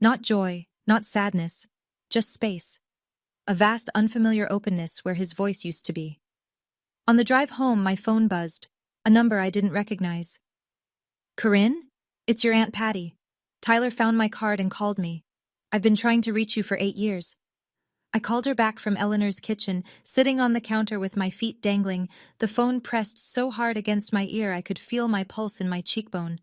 Not joy, not sadness, just space. A vast unfamiliar openness where his voice used to be. On the drive home, my phone buzzed, a number I didn't recognize. "Corinne? It's your Aunt Patty. Tyler found my card and called me. I've been trying to reach you for 8 years." I called her back from Eleanor's kitchen, sitting on the counter with my feet dangling, the phone pressed so hard against my ear I could feel my pulse in my cheekbone.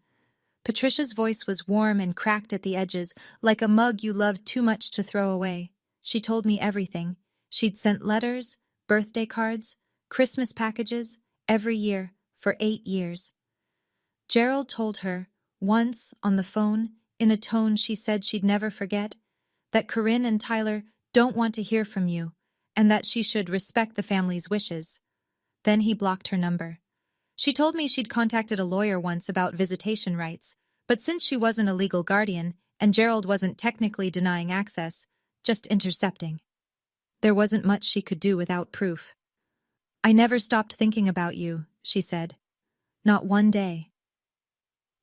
Patricia's voice was warm and cracked at the edges, like a mug you loved too much to throw away. She told me everything. She'd sent letters, birthday cards, Christmas packages, every year, for 8 years. Gerald told her, once on the phone, in a tone she said she'd never forget, that Corinne and Tyler don't want to hear from you, and that she should respect the family's wishes. Then he blocked her number. She told me she'd contacted a lawyer once about visitation rights, but since she wasn't a legal guardian, and Gerald wasn't technically denying access, just intercepting. There wasn't much she could do without proof. "I never stopped thinking about you," she said. "Not one day."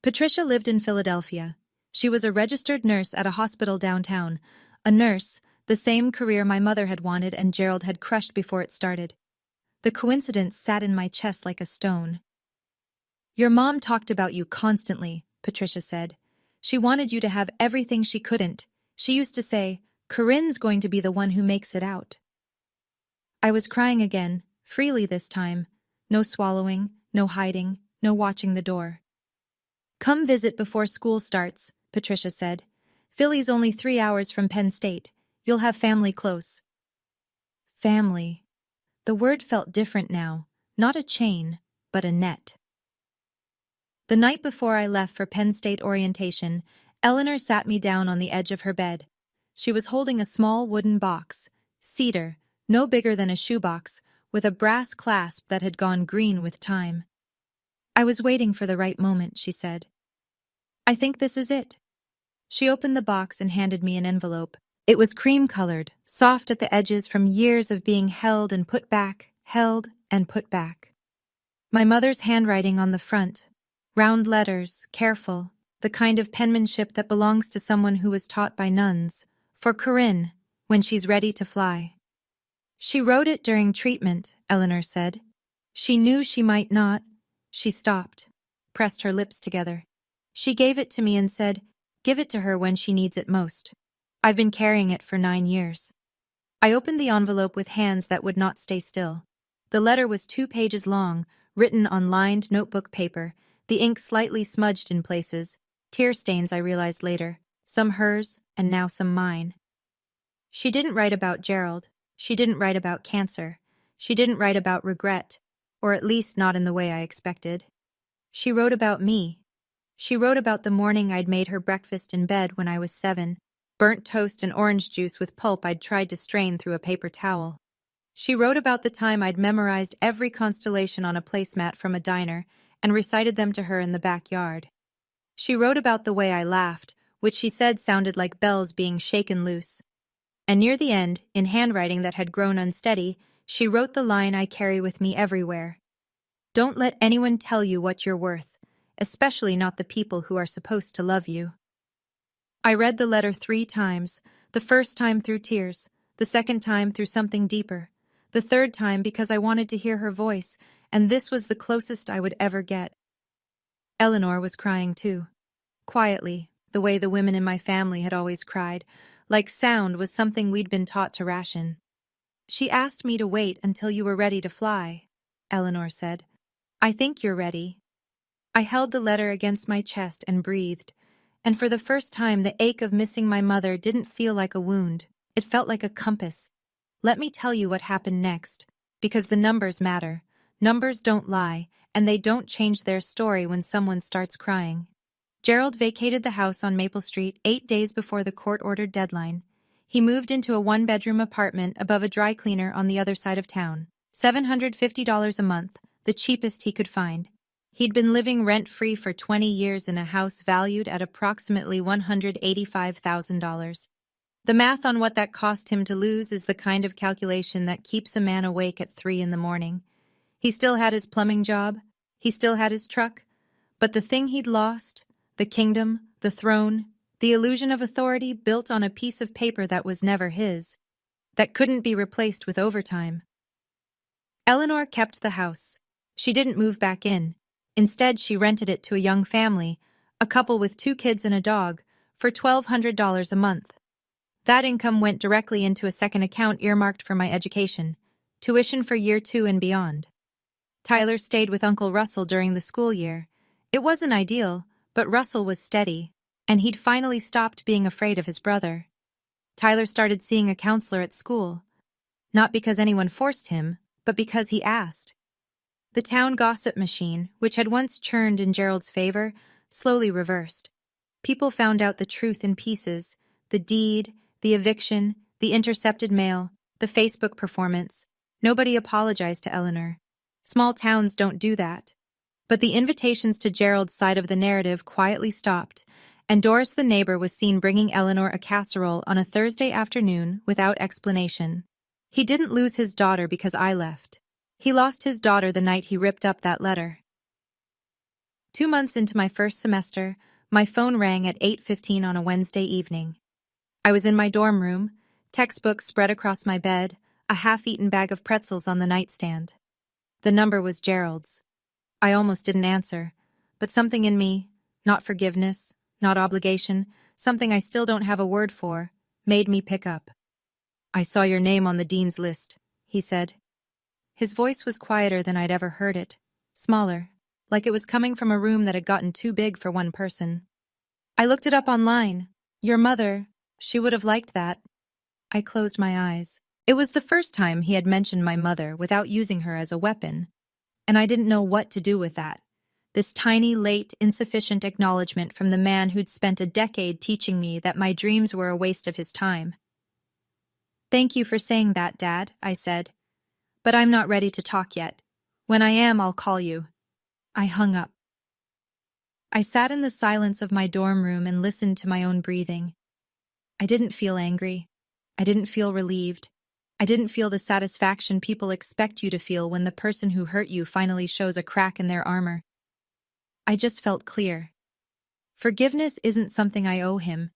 Patricia lived in Philadelphia. She was a registered nurse at a hospital downtown. A nurse, the same career my mother had wanted and Gerald had crushed before it started. The coincidence sat in my chest like a stone. "Your mom talked about you constantly," Patricia said. "She wanted you to have everything she couldn't. She used to say, 'Corinne's going to be the one who makes it out.'" I was crying again, freely this time. No swallowing, no hiding, no watching the door. "Come visit before school starts," Patricia said. "Philly's only 3 hours from Penn State. You'll have family close." Family. The word felt different now, not a chain, but a net. The night before I left for Penn State orientation, Eleanor sat me down on the edge of her bed. She was holding a small wooden box, cedar, no bigger than a shoebox, with a brass clasp that had gone green with time. "I was waiting for the right moment," she said. "I think this is it." She opened the box and handed me an envelope. It was cream-colored, soft at the edges from years of being held and put back, held and put back. My mother's handwriting on the front. Round letters, careful, the kind of penmanship that belongs to someone who was taught by nuns. "For Corinne, when she's ready to fly." "She wrote it during treatment," Eleanor said. "She knew she might not." She stopped, pressed her lips together. "She gave it to me and said, 'Give it to her when she needs it most.' I've been carrying it for 9 years." I opened the envelope with hands that would not stay still. The letter was 2 pages long, written on lined notebook paper, the ink slightly smudged in places, tear stains I realized later, some hers and now some mine. She didn't write about Gerald. She didn't write about cancer. She didn't write about regret, or at least not in the way I expected. She wrote about me. She wrote about the morning I'd made her breakfast in bed when I was 7, burnt toast and orange juice with pulp I'd tried to strain through a paper towel. She wrote about the time I'd memorized every constellation on a placemat from a diner and recited them to her in the backyard. She wrote about the way I laughed, which she said sounded like bells being shaken loose. And near the end, in handwriting that had grown unsteady, she wrote the line I carry with me everywhere. "Don't let anyone tell you what you're worth, especially not the people who are supposed to love you." I read the letter 3 times, the first time through tears, the second time through something deeper, the third time because I wanted to hear her voice, and this was the closest I would ever get. Eleanor was crying too. Quietly, the way the women in my family had always cried, like sound was something we'd been taught to ration. "She asked me to wait until you were ready to fly," Eleanor said. "I think you're ready." I held the letter against my chest and breathed, and for the first time the ache of missing my mother didn't feel like a wound. It felt like a compass. Let me tell you what happened next, because the numbers matter. Numbers don't lie, and they don't change their story when someone starts crying. Gerald vacated the house on Maple Street 8 days before the court-ordered deadline. He moved into a one-bedroom apartment above a dry cleaner on the other side of town. $750 a month, the cheapest he could find. He'd been living rent-free for 20 years in a house valued at approximately $185,000. The math on what that cost him to lose is the kind of calculation that keeps a man awake at 3 in the morning. He still had his plumbing job. He still had his truck. But the thing he'd lost, the kingdom, the throne, the illusion of authority built on a piece of paper that was never his, that couldn't be replaced with overtime. Eleanor kept the house. She didn't move back in. Instead, she rented it to a young family, a couple with 2 kids and a dog, for $1,200 a month. That income went directly into a second account earmarked for my education, tuition for year 2 and beyond. Tyler stayed with Uncle Russell during the school year. It wasn't ideal, but Russell was steady, and he'd finally stopped being afraid of his brother. Tyler started seeing a counselor at school, not because anyone forced him, but because he asked. The town gossip machine, which had once churned in Gerald's favor, slowly reversed. People found out the truth in pieces: the deed, the eviction, the intercepted mail, the Facebook performance. Nobody apologized to Eleanor. Small towns don't do that. But the invitations to Gerald's side of the narrative quietly stopped, and Doris the neighbor was seen bringing Eleanor a casserole on a Thursday afternoon without explanation. He didn't lose his daughter because I left. He lost his daughter the night he ripped up that letter. 2 months into my first semester, my phone rang at 8:15 on a Wednesday evening. I was in my dorm room, textbooks spread across my bed, a half-eaten bag of pretzels on the nightstand. The number was Gerald's. I almost didn't answer, but something in me, not forgiveness, not obligation, something I still don't have a word for, made me pick up. "I saw your name on the dean's list," he said. His voice was quieter than I'd ever heard it, smaller, like it was coming from a room that had gotten too big for one person. "I looked it up online. Your mother, she would have liked that." I closed my eyes. It was the first time he had mentioned my mother without using her as a weapon, and I didn't know what to do with that. This tiny, late, insufficient acknowledgement from the man who'd spent a decade teaching me that my dreams were a waste of his time. "Thank you for saying that, Dad," I said. "But I'm not ready to talk yet. When I am, I'll call you." I hung up. I sat in the silence of my dorm room and listened to my own breathing. I didn't feel angry. I didn't feel relieved. I didn't feel the satisfaction people expect you to feel when the person who hurt you finally shows a crack in their armor. I just felt clear. Forgiveness isn't something I owe him.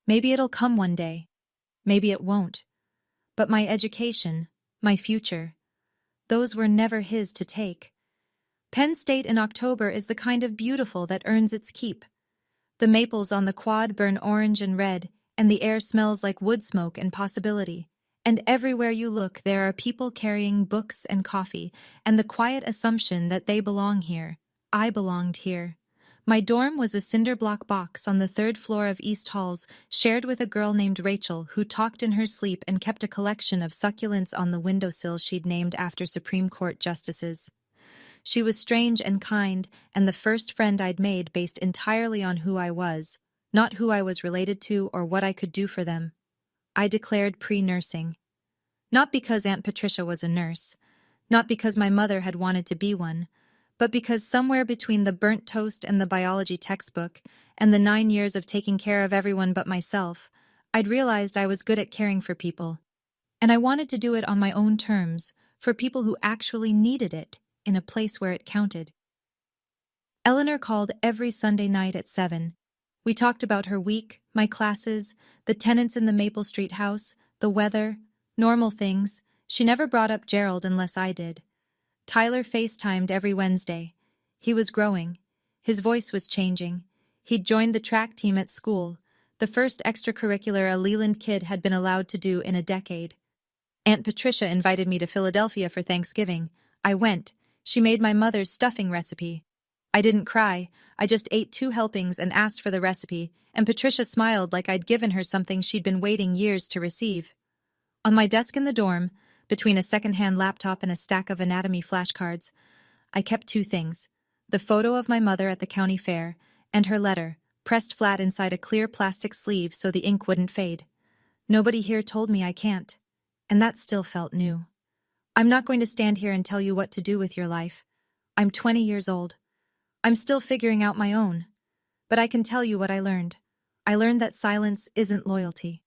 Maybe it'll come one day. Maybe it won't. But my education, my future, those were never his to take. Penn State in October is the kind of beautiful that earns its keep. The maples on the quad burn orange and red, and the air smells like wood smoke and possibility. And everywhere you look, there are people carrying books and coffee, and the quiet assumption that they belong here. I belonged here. My dorm was a cinder block box on the 3rd floor of East Halls, shared with a girl named Rachel who talked in her sleep and kept a collection of succulents on the windowsill she'd named after Supreme Court justices. She was strange and kind, and the first friend I'd made based entirely on who I was, not who I was related to or what I could do for them. I declared pre-nursing. Not because Aunt Patricia was a nurse, not because my mother had wanted to be one, but because somewhere between the burnt toast and the biology textbook, and the 9 years of taking care of everyone but myself, I'd realized I was good at caring for people. And I wanted to do it on my own terms, for people who actually needed it, in a place where it counted. Eleanor called every Sunday night at 7. We talked about her week, my classes, the tenants in the Maple Street house, the weather, normal things. She never brought up Gerald unless I did. Tyler FaceTimed every Wednesday. He was growing. His voice was changing. He'd joined the track team at school, the first extracurricular a Leland kid had been allowed to do in a decade. Aunt Patricia invited me to Philadelphia for Thanksgiving. I went. She made my mother's stuffing recipe. I didn't cry, I just ate 2 helpings and asked for the recipe, and Patricia smiled like I'd given her something she'd been waiting years to receive. On my desk in the dorm, between a second-hand laptop and a stack of anatomy flashcards, I kept 2 things: the photo of my mother at the county fair, and her letter, pressed flat inside a clear plastic sleeve so the ink wouldn't fade. Nobody here told me I can't, and that still felt new. I'm not going to stand here and tell you what to do with your life. I'm 20 years old. I'm still figuring out my own. But I can tell you what I learned. I learned that silence isn't loyalty.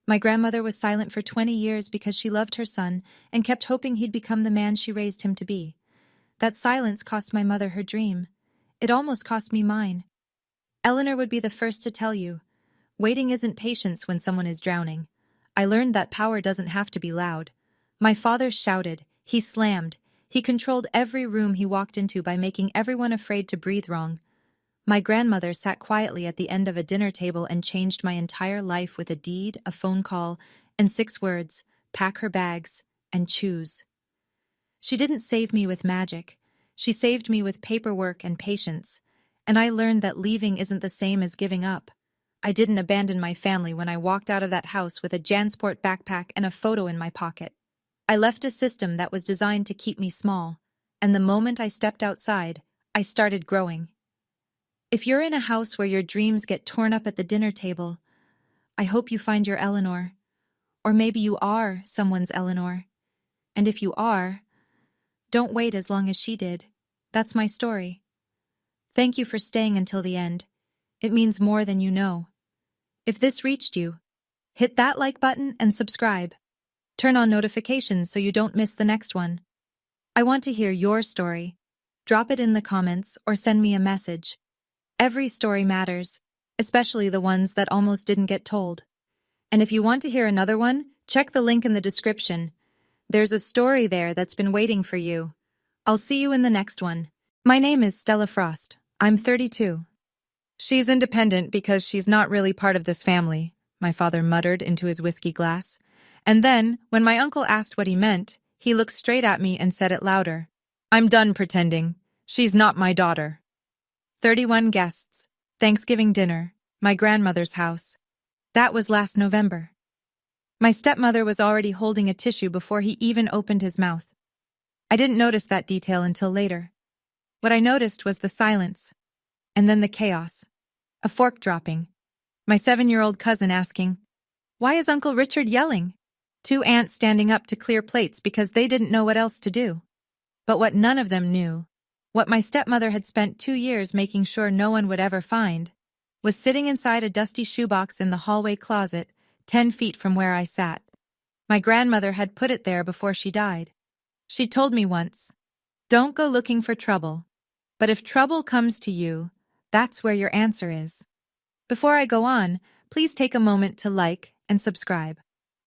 My grandmother was silent for 20 years because she loved her son and kept hoping he'd become the man she raised him to be. That silence cost my mother her dream. It almost cost me mine. Eleanor would be the first to tell you, waiting isn't patience when someone is drowning. I learned that power doesn't have to be loud. My father shouted, he slammed, he controlled every room he walked into by making everyone afraid to breathe wrong. My grandmother sat quietly at the end of a dinner table and changed my entire life with a deed, a phone call, and 6 words: pack her bags and choose. She didn't save me with magic. She saved me with paperwork and patience. And I learned that leaving isn't the same as giving up. I didn't abandon my family when I walked out of that house with a JanSport backpack and a photo in my pocket. I left a system that was designed to keep me small, and the moment I stepped outside, I started growing. If you're in a house where your dreams get torn up at the dinner table, I hope you find your Eleanor. Or maybe you are someone's Eleanor. And if you are, don't wait as long as she did. That's my story. Thank you for staying until the end. It means more than you know. If this reached you, hit that like button and subscribe. Turn on notifications so you don't miss the next one. I want to hear your story. Drop it in the comments or send me a message. Every story matters, especially the ones that almost didn't get told. And if you want to hear another one, check the link in the description. There's a story there that's been waiting for you. I'll see you in the next one. My name is Stella Frost. I'm 32. She's independent because she's not really part of this family, my father muttered into his whiskey glass. And then, when my uncle asked what he meant, he looked straight at me and said it louder. I'm done pretending. She's not my daughter. 31 guests. Thanksgiving dinner. My grandmother's house. That was last November. My stepmother was already holding a tissue before he even opened his mouth. I didn't notice that detail until later. What I noticed was the silence. And then the chaos. A fork dropping. My 7-year-old cousin asking, "Why is Uncle Richard yelling?" 2 aunts standing up to clear plates because they didn't know what else to do. But what none of them knew, what my stepmother had spent 2 years making sure no one would ever find, was sitting inside a dusty shoebox in the hallway closet, 10 feet from where I sat. My grandmother had put it there before she died. She told me once, "Don't go looking for trouble. But if trouble comes to you, that's where your answer is." Before I go on, please take a moment to like and subscribe.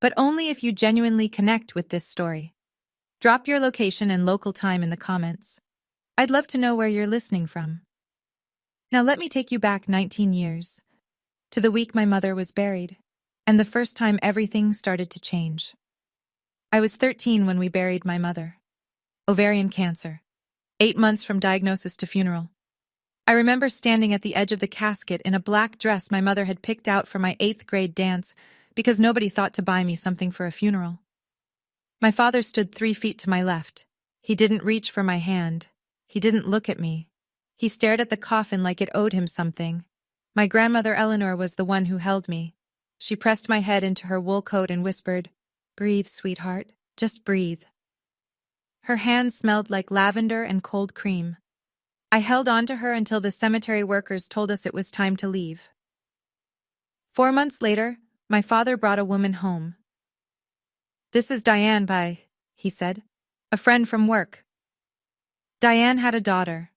But only if you genuinely connect with this story. Drop your location and local time in the comments. I'd love to know where you're listening from. Now let me take you back 19 years, to the week my mother was buried, and the first time everything started to change. I was 13 when we buried my mother. Ovarian cancer. 8 months from diagnosis to funeral. I remember standing at the edge of the casket in a black dress my mother had picked out for my 8th grade dance because nobody thought to buy me something for a funeral. My father stood 3 feet to my left. He didn't reach for my hand. He didn't look at me. He stared at the coffin like it owed him something. My grandmother Eleanor was the one who held me. She pressed my head into her wool coat and whispered, "Breathe, sweetheart. Just breathe." Her hands smelled like lavender and cold cream. I held on to her until the cemetery workers told us it was time to leave. 4 months later, my father brought a woman home. "This is Diane he said, "a friend from work." Diane had a daughter,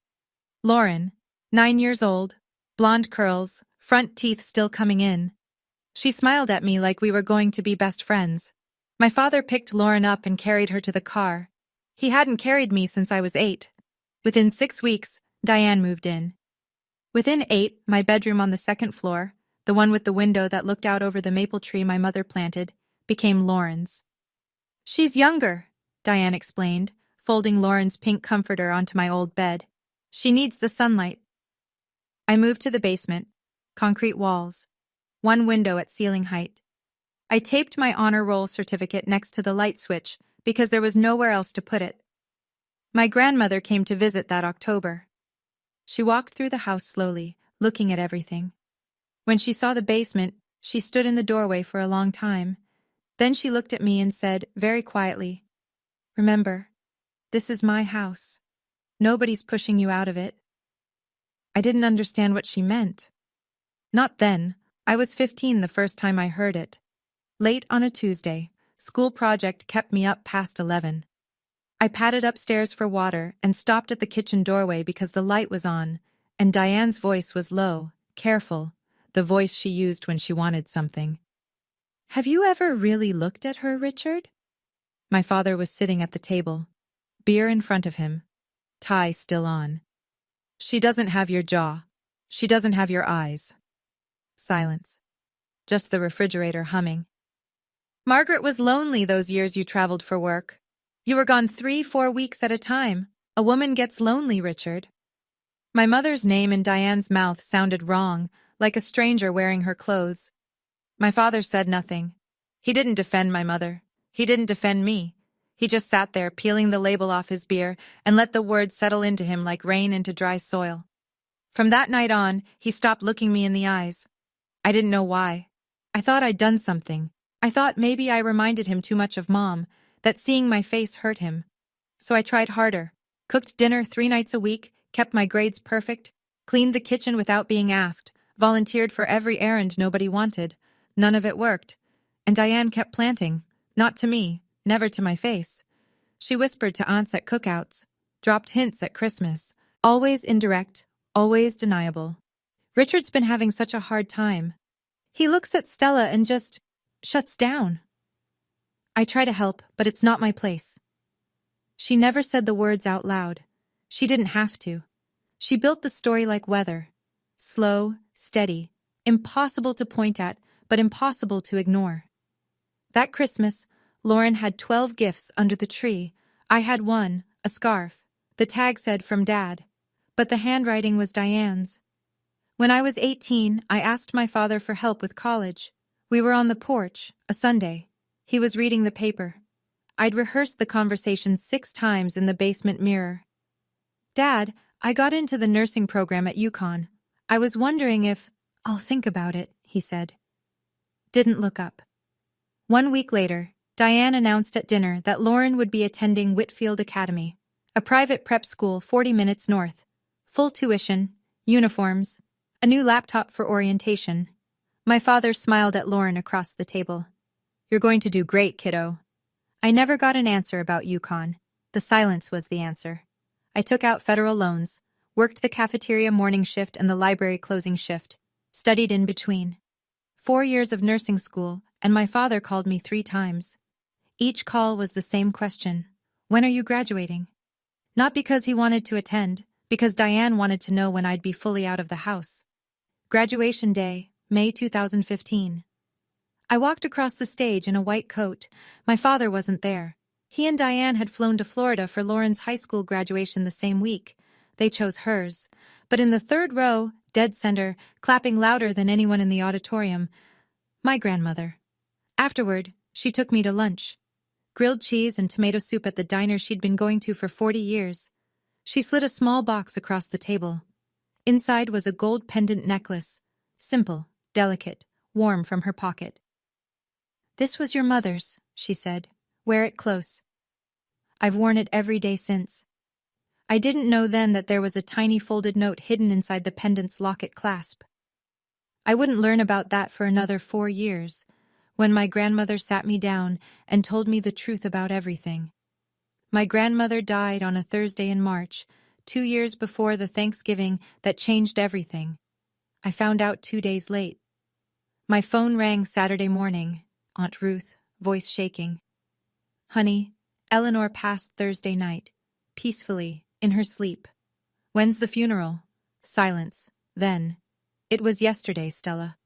Lauren, 9 years old, blonde curls, front teeth still coming in. She smiled at me like we were going to be best friends. My father picked Lauren up and carried her to the car. He hadn't carried me since I was 8. Within 6 weeks, Diane moved in. Within 8, my bedroom on the second floor, the one with the window that looked out over the maple tree my mother planted, became Lauren's. She's younger, Diane explained, folding Lauren's pink comforter onto my old bed. She needs the sunlight. I moved to the basement. Concrete walls. One window at ceiling height. I taped my honor roll certificate next to the light switch because there was nowhere else to put it. My grandmother came to visit that October. She walked through the house slowly, looking at everything. When she saw the basement, she stood in the doorway for a long time. Then she looked at me and said, very quietly, "Remember, this is my house. Nobody's pushing you out of it." I didn't understand what she meant. Not then. I was 15 the first time I heard it. Late on a Tuesday, school project kept me up past 11. I padded upstairs for water and stopped at the kitchen doorway because the light was on, and Diane's voice was low, careful, the voice she used when she wanted something. "Have you ever really looked at her, Richard?" My father was sitting at the table, beer in front of him, tie still on. "She doesn't have your jaw. She doesn't have your eyes." Silence. Just the refrigerator humming. "Margaret was lonely those years you traveled for work. You were gone 3-4 weeks at a time. A woman gets lonely, Richard." My mother's name in Diane's mouth sounded wrong, like a stranger wearing her clothes. My father said nothing. He didn't defend my mother. He didn't defend me. He just sat there, peeling the label off his beer, and let the words settle into him like rain into dry soil. From that night on, he stopped looking me in the eyes. I didn't know why. I thought I'd done something. I thought maybe I reminded him too much of Mom, that seeing my face hurt him. So I tried harder. Cooked dinner 3 nights a week, kept my grades perfect, cleaned the kitchen without being asked, volunteered for every errand nobody wanted. None of it worked. And Diane kept planting. Not to me, never to my face. She whispered to aunts at cookouts, dropped hints at Christmas. Always indirect, always deniable. "Richard's been having such a hard time. He looks at Stella and just shuts down." I try to help, but it's not my place. She never said the words out loud. She didn't have to. She built the story like weather. Slow, steady, impossible to point at, but impossible to ignore. That Christmas, Lauren had 12 gifts under the tree. I had one, a scarf. The tag said "From Dad," but the handwriting was Diane's. When I was 18, I asked my father for help with college. We were on the porch, a Sunday. He was reading the paper. I'd rehearsed the conversation 6 times in the basement mirror. "Dad, I got into the nursing program at UConn. I was wondering if—" "I'll think about it," he said. Didn't look up. 1 week later, Diane announced at dinner that Lauren would be attending Whitfield Academy, a private prep school 40 minutes north. Full tuition, uniforms, a new laptop for orientation. My father smiled at Lauren across the table. "You're going to do great, kiddo." I never got an answer about UConn. The silence was the answer. I took out federal loans, worked the cafeteria morning shift and the library closing shift, studied in between. 4 years of nursing school, and my father called me 3 times. Each call was the same question. "When are you graduating?" Not because he wanted to attend, because Diane wanted to know when I'd be fully out of the house. Graduation day, May 2015. I walked across the stage in a white coat. My father wasn't there. He and Diane had flown to Florida for Lauren's high school graduation the same week. They chose hers. But in the 3rd row, dead center, clapping louder than anyone in the auditorium, my grandmother. Afterward, she took me to lunch. Grilled cheese and tomato soup at the diner she'd been going to for 40 years. She slid a small box across the table. Inside was a gold pendant necklace. Simple, delicate, warm from her pocket. "This was your mother's," she said. "Wear it close." I've worn it every day since. I didn't know then that there was a tiny folded note hidden inside the pendant's locket clasp. I wouldn't learn about that for another 4 years, when my grandmother sat me down and told me the truth about everything. My grandmother died on a Thursday in March, 2 years before the Thanksgiving that changed everything. I found out 2 days late. My phone rang Saturday morning, Aunt Ruth, voice shaking. "Honey, Eleanor passed Thursday night, peacefully, in her sleep." "When's the funeral?" Silence, Then, it was yesterday, Stella.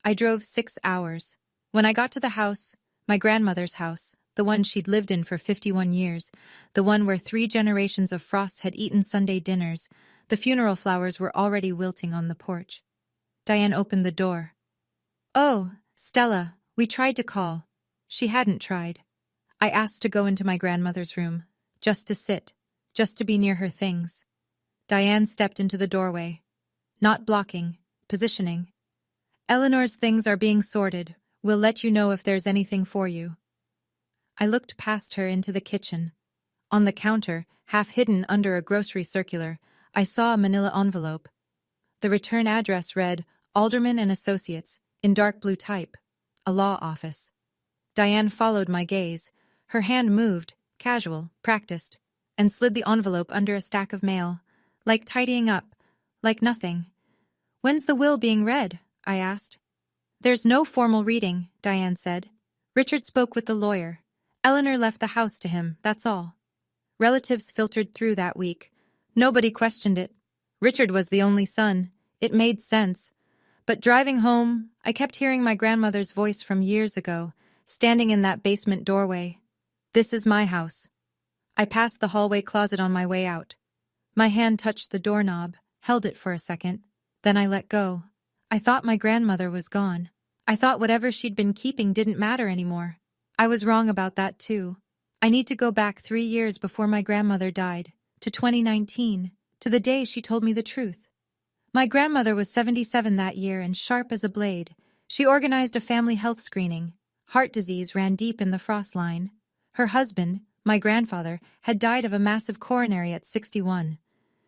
I drove 6 hours. When I got to the house, my grandmother's house, the one she'd lived in for 51 years, the one where 3 generations of Frosts had eaten Sunday dinners, the funeral flowers were already wilting on the porch. Diane opened the door. "Oh, Stella, we tried to call." She hadn't tried. I asked to go into my grandmother's room, just to sit, just to be near her things. Diane stepped into the doorway. Not blocking, positioning. "Eleanor's things are being sorted. We'll let you know if there's anything for you." I looked past her into the kitchen. On the counter, half hidden under a grocery circular, I saw a manila envelope. The return address read, Alderman and Associates, in dark blue type. A law office. Diane followed my gaze. Her hand moved, casual, practiced, and slid the envelope under a stack of mail. Like tidying up. Like nothing. "When's the will being read?" I asked. "There's no formal reading," Diane said. "Richard spoke with the lawyer. Eleanor left the house to him, that's all." Relatives filtered through that week. Nobody questioned it. Richard was the only son. It made sense. But driving home, I kept hearing my grandmother's voice from years ago, standing in that basement doorway. "This is my house." I passed the hallway closet on my way out. My hand touched the doorknob, held it for a second. Then I let go. I thought my grandmother was gone. I thought whatever she'd been keeping didn't matter anymore. I was wrong about that too. I need to go back 3 years before my grandmother died, to 2019, to the day she told me the truth. My grandmother was 77 that year and sharp as a blade. She organized a family health screening. Heart disease ran deep in the Frost line. Her husband, my grandfather, had died of a massive coronary at 61.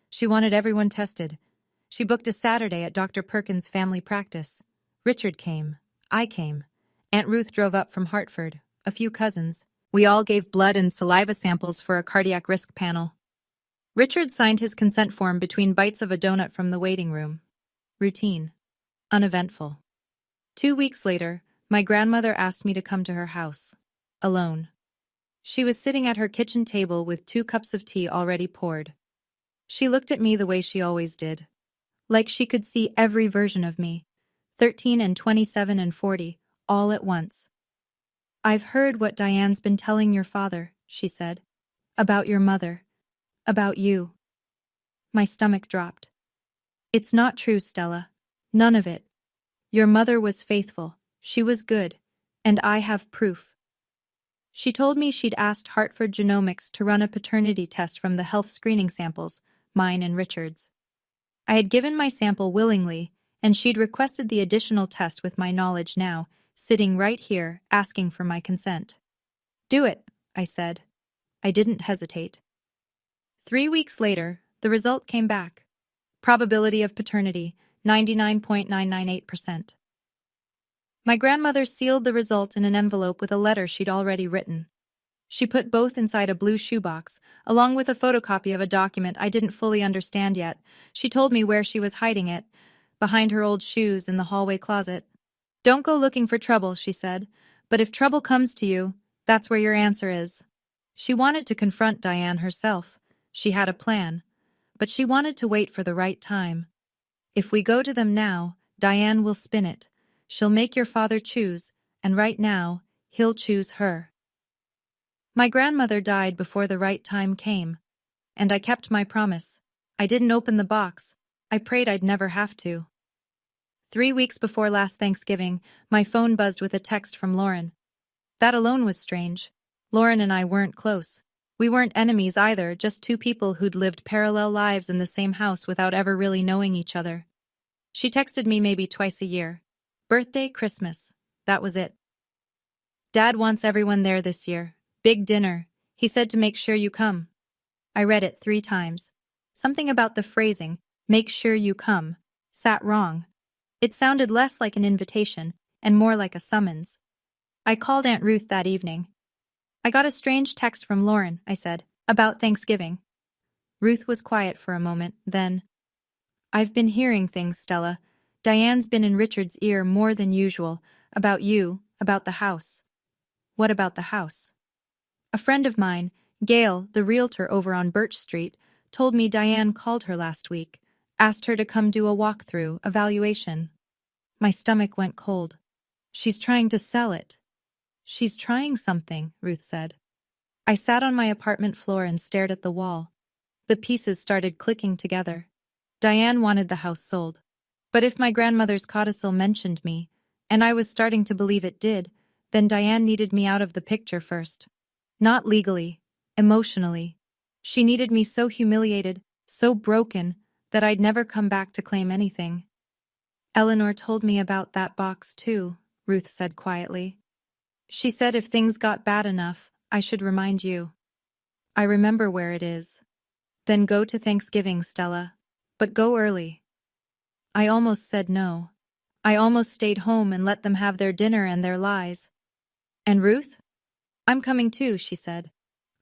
She wanted everyone tested. She booked a Saturday at Dr. Perkins' family practice. Richard came. I came. Aunt Ruth drove up from Hartford. A few cousins. We all gave blood and saliva samples for a cardiac risk panel. Richard signed his consent form between bites of a donut from the waiting room. Routine. Uneventful. 2 weeks later, my grandmother asked me to come to her house. Alone. She was sitting at her kitchen table with 2 cups of tea already poured. She looked at me the way she always did. Like she could see every version of me. 13 and 27 and 40, all at once. "I've heard what Diane's been telling your father," she said. "About your mother. About you." My stomach dropped. "It's not true, Stella. None of it. Your mother was faithful. She was good. And I have proof." She told me she'd asked Hartford Genomics to run a paternity test from the health screening samples, mine and Richard's. I had given my sample willingly, and she'd requested the additional test with my knowledge now, sitting right here, asking for my consent. "Do it," I said. I didn't hesitate. 3 weeks later, the result came back. Probability of paternity, 99.998%. My grandmother sealed the result in an envelope with a letter she'd already written. She put both inside a blue shoebox, along with a photocopy of a document I didn't fully understand yet. She told me where she was hiding it, behind her old shoes in the hallway closet. "Don't go looking for trouble," she said, "but if trouble comes to you, that's where your answer is." She wanted to confront Diane herself. She had a plan, but she wanted to wait for the right time. "If we go to them now, Diane will spin it. She'll make your father choose, and right now, he'll choose her." My grandmother died before the right time came, and I kept my promise. I didn't open the box. I prayed I'd never have to. 3 weeks before last Thanksgiving, my phone buzzed with a text from Lauren. That alone was strange. Lauren and I weren't close. We weren't enemies either, just 2 people who'd lived parallel lives in the same house without ever really knowing each other. She texted me maybe twice a year. Birthday, Christmas. That was it. "Dad wants everyone there this year. Big dinner. He said to make sure you come." I read it 3 times. Something about the phrasing, "make sure you come," sat wrong. It sounded less like an invitation and more like a summons. I called Aunt Ruth that evening. "I got a strange text from Lauren," I said, "about Thanksgiving." Ruth was quiet for a moment, then, "I've been hearing things, Stella. Diane's been in Richard's ear more than usual, about you, about the house." "What about the house?" "A friend of mine, Gail, the realtor over on Birch Street, told me Diane called her last week, Asked her to come do a walkthrough, evaluation. My stomach went cold. She's trying to sell it. She's trying something, Ruth said. I sat on my apartment floor and stared at the wall. The pieces started clicking together. Diane wanted the house sold. But if my grandmother's codicil mentioned me, and I was starting to believe it did, then Diane needed me out of the picture first. Not legally, emotionally. She needed me so humiliated, so broken, that I'd never come back to claim anything. Eleanor told me about that box too, Ruth said quietly. She said if things got bad enough, I should remind you. I remember where it is. Then go to Thanksgiving, Stella. But go early. I almost said no. I almost stayed home and let them have their dinner and their lies. And Ruth? I'm coming too, she said.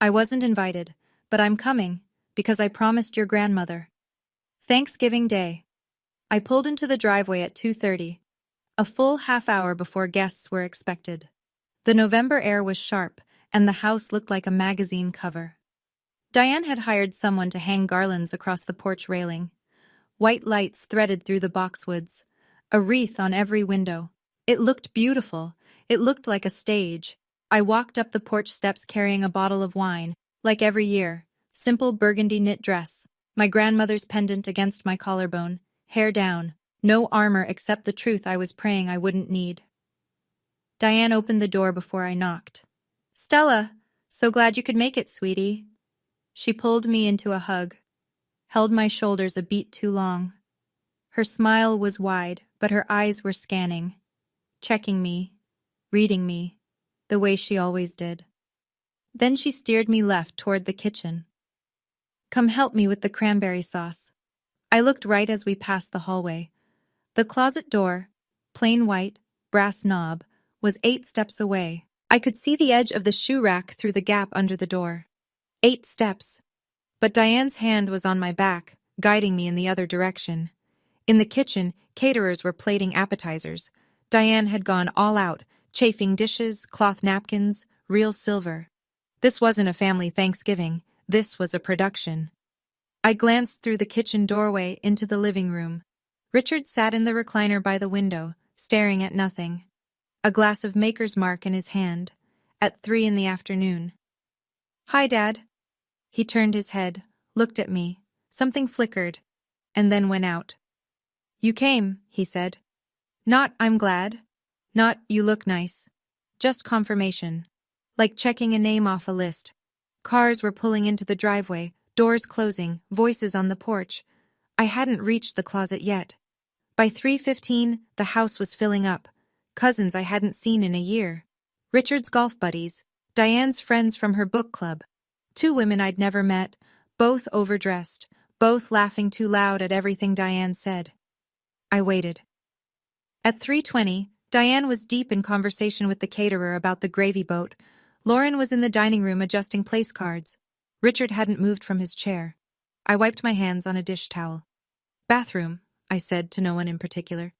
I wasn't invited, but I'm coming, because I promised your grandmother. Thanksgiving Day. I pulled into the driveway at 2:30, a full half hour before guests were expected. The November air was sharp, and the house looked like a magazine cover. Diane had hired someone to hang garlands across the porch railing. White lights threaded through the boxwoods, a wreath on every window. It looked beautiful. It looked like a stage. I walked up the porch steps carrying a bottle of wine, like every year. Simple burgundy knit dress, my grandmother's pendant against my collarbone, hair down, no armor except the truth I was praying I wouldn't need. Diane opened the door before I knocked. Stella, so glad you could make it, sweetie. She pulled me into a hug, held my shoulders a beat too long. Her smile was wide, but her eyes were scanning, checking me, reading me, the way she always did. Then she steered me left toward the kitchen. Come help me with the cranberry sauce. I looked right as we passed the hallway. The closet door, plain white, brass knob, was 8 steps away. I could see the edge of the shoe rack through the gap under the door. 8 steps. But Diane's hand was on my back, guiding me in the other direction. In the kitchen, caterers were plating appetizers. Diane had gone all out, chafing dishes, cloth napkins, real silver. This wasn't a family Thanksgiving. This was a production. I glanced through the kitchen doorway into the living room. Richard sat in the recliner by the window, staring at nothing. A glass of Maker's Mark in his hand, at 3 in the afternoon. Hi, Dad. He turned his head, looked at me. Something flickered, and then went out. You came, he said. Not, I'm glad. Not, you look nice. Just confirmation. Like checking a name off a list. Cars were pulling into the driveway, doors closing, voices on the porch. I hadn't reached the closet yet. By 3:15, the house was filling up. Cousins I hadn't seen in a year. Richard's golf buddies, Diane's friends from her book club. 2 women I'd never met, both overdressed, both laughing too loud at everything Diane said. I waited. At 3:20, Diane was deep in conversation with the caterer about the gravy boat. Lauren was in the dining room adjusting place cards. Richard hadn't moved from his chair. I wiped my hands on a dish towel. Bathroom, I said to no one in particular.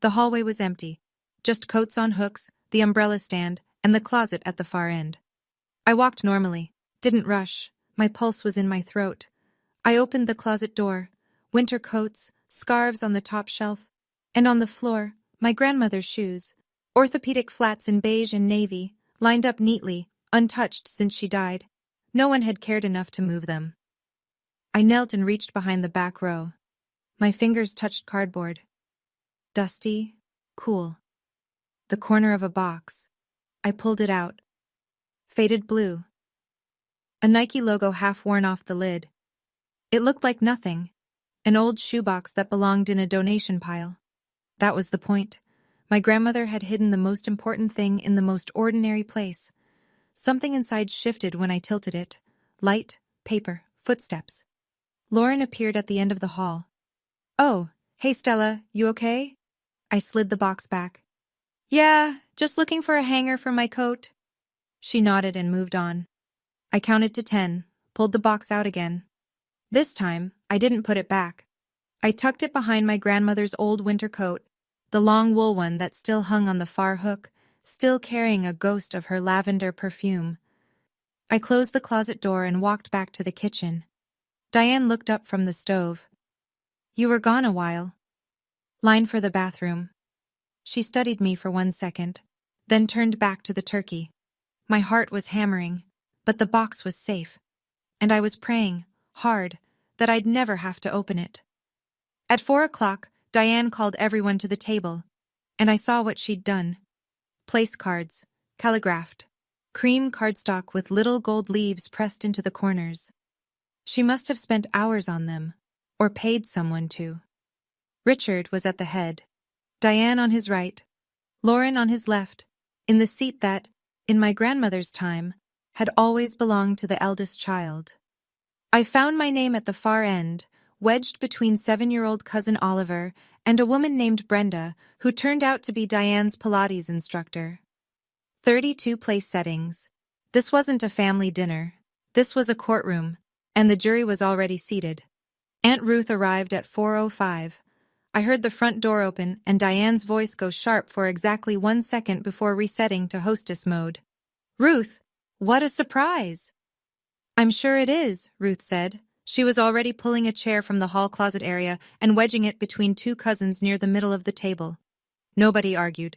The hallway was empty. Just coats on hooks, the umbrella stand, and the closet at the far end. I walked normally, didn't rush. My pulse was in my throat. I opened the closet door. Winter coats, scarves on the top shelf, and on the floor, my grandmother's shoes, orthopedic flats in beige and navy, lined up neatly, untouched since she died. No one had cared enough to move them. I knelt and reached behind the back row. My fingers touched cardboard. Dusty, cool. The corner of a box. I pulled it out. Faded blue. A Nike logo half worn off the lid. It looked like nothing. An old shoebox that belonged in a donation pile. That was the point. My grandmother had hidden the most important thing in the most ordinary place. Something inside shifted when I tilted it. Light, paper, footsteps. Lauren appeared at the end of the hall. Oh, hey Stella, you okay? I slid the box back. Yeah, just looking for a hanger for my coat. She nodded and moved on. I counted to 10, pulled the box out again. This time, I didn't put it back. I tucked it behind my grandmother's old winter coat, the long wool one that still hung on the far hook, still carrying a ghost of her lavender perfume. I closed the closet door and walked back to the kitchen. Diane looked up from the stove. You were gone a while. Line for the bathroom. She studied me for 1 second, then turned back to the turkey. My heart was hammering, but the box was safe, and I was praying, hard, that I'd never have to open it. At 4 o'clock, Diane called everyone to the table, and I saw what she'd done. Place cards, calligraphed, cream cardstock with little gold leaves pressed into the corners. She must have spent hours on them, or paid someone to. Richard was at the head, Diane on his right, Lauren on his left, in the seat that, in my grandmother's time, had always belonged to the eldest child. I found my name at the far end, wedged between 7-year-old cousin Oliver and a woman named Brenda, who turned out to be Diane's Pilates instructor. 32 place settings. This wasn't a family dinner. This was a courtroom, and the jury was already seated. Aunt Ruth arrived at 4:05. I heard the front door open and Diane's voice go sharp for exactly 1 second before resetting to hostess mode. "Ruth, what a surprise!" "I'm sure it is," Ruth said. She was already pulling a chair from the hall closet area and wedging it between two cousins near the middle of the table. Nobody argued.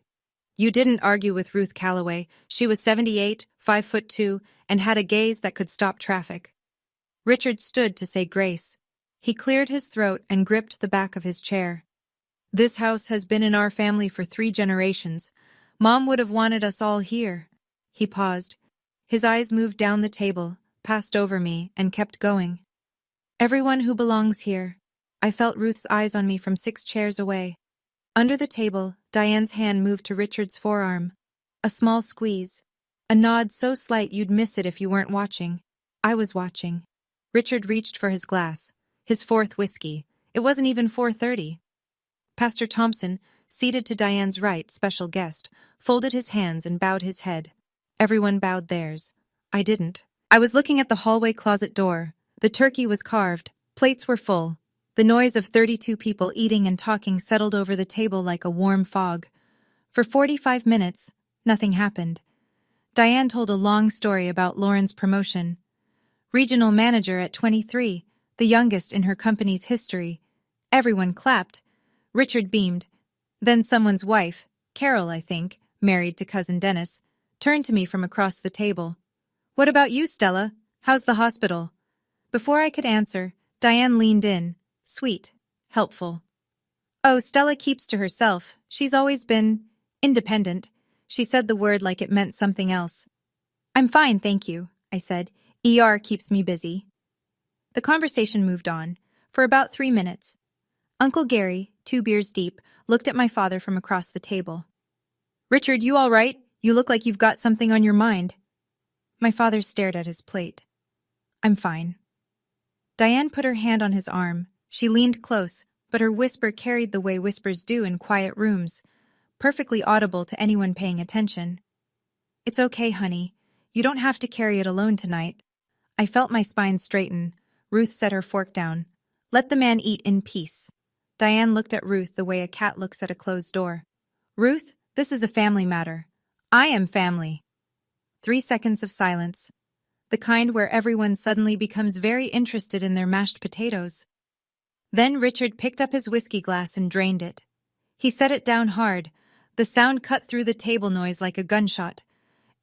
You didn't argue with Ruth Calloway. She was 78, 5'2", and had a gaze that could stop traffic. Richard stood to say grace. He cleared his throat and gripped the back of his chair. "This house has been in our family for 3 generations. Mom would have wanted us all here." He paused. His eyes moved down the table, passed over me, and kept going. "Everyone who belongs here." I felt Ruth's eyes on me from 6 chairs away. Under the table, Diane's hand moved to Richard's forearm. A small squeeze. A nod so slight you'd miss it if you weren't watching. I was watching. Richard reached for his glass. His 4th whiskey. It wasn't even 4:30. Pastor Thompson, seated to Diane's right, special guest, folded his hands and bowed his head. Everyone bowed theirs. I didn't. I was looking at the hallway closet door. The turkey was carved. Plates were full. The noise of 32 people eating and talking settled over the table like a warm fog. For 45 minutes, nothing happened. Diane told a long story about Lauren's promotion. Regional manager at 23, the youngest in her company's history. Everyone clapped. Richard beamed. Then someone's wife, Carol, I think, married to cousin Dennis, turned to me from across the table. "What about you, Stella? How's the hospital?" Before I could answer, Diane leaned in, sweet, helpful. "Oh, Stella keeps to herself. She's always been independent." She said the word like it meant something else. "I'm fine, thank you," I said. "ER keeps me busy." The conversation moved on, for about 3 minutes. Uncle Gary, 2 beers deep, looked at my father from across the table. "Richard, you all right? You look like you've got something on your mind." My father stared at his plate. "I'm fine." Diane put her hand on his arm. She leaned close, but her whisper carried the way whispers do in quiet rooms, perfectly audible to anyone paying attention. "It's okay, honey. You don't have to carry it alone tonight." I felt my spine straighten. Ruth set her fork down. "Let the man eat in peace." Diane looked at Ruth the way a cat looks at a closed door. "Ruth, this is a family matter. I am family." 3 seconds of silence. The kind where everyone suddenly becomes very interested in their mashed potatoes. Then Richard picked up his whiskey glass and drained it. He set it down hard. The sound cut through the table noise like a gunshot.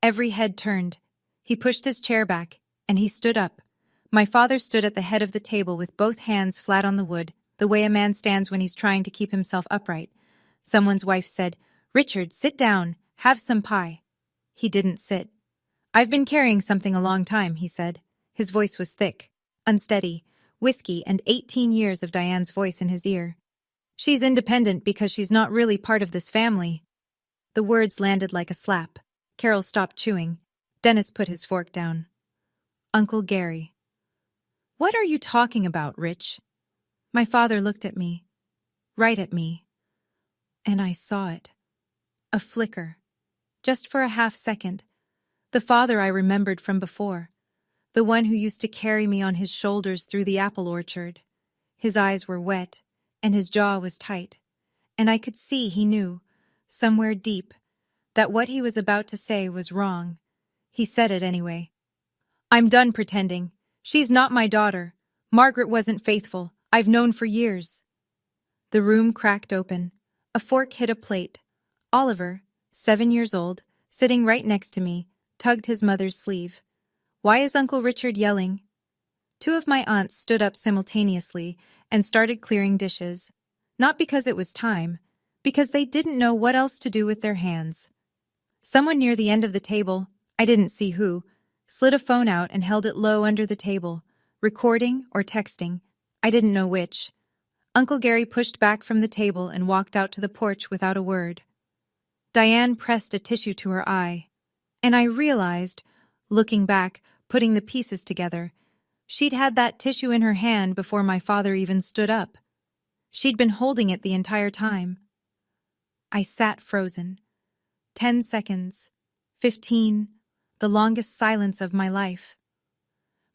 Every head turned. He pushed his chair back, and he stood up. My father stood at the head of the table with both hands flat on the wood, the way a man stands when he's trying to keep himself upright. Someone's wife said, "Richard, sit down. Have some pie." He didn't sit. "I've been carrying something a long time," he said. His voice was thick, unsteady, whiskey and 18 years of Diane's voice in his ear. "She's independent because she's not really part of this family." The words landed like a slap. Carol stopped chewing. Dennis put his fork down. "Uncle Gary." "What are you talking about, Rich?" My father looked at me, right at me, and I saw it. A flicker. Just for a half second. The father I remembered from before. The one who used to carry me on his shoulders through the apple orchard. His eyes were wet, and his jaw was tight. And I could see he knew, somewhere deep, that what he was about to say was wrong. He said it anyway. "I'm done pretending. She's not my daughter. Margaret wasn't faithful. I've known for years." The room cracked open. A fork hit a plate. Oliver, 7 years old, sitting right next to me, tugged his mother's sleeve. "Why is Uncle Richard yelling?" Two of my aunts stood up simultaneously and started clearing dishes. Not because it was time, because they didn't know what else to do with their hands. Someone near the end of the table, I didn't see who, slid a phone out and held it low under the table, recording or texting. I didn't know which. Uncle Gary pushed back from the table and walked out to the porch without a word. Diane pressed a tissue to her eye, and I realized, looking back, putting the pieces together, she'd had that tissue in her hand before my father even stood up. She'd been holding it the entire time. I sat frozen. 10 seconds. 15. The longest silence of my life.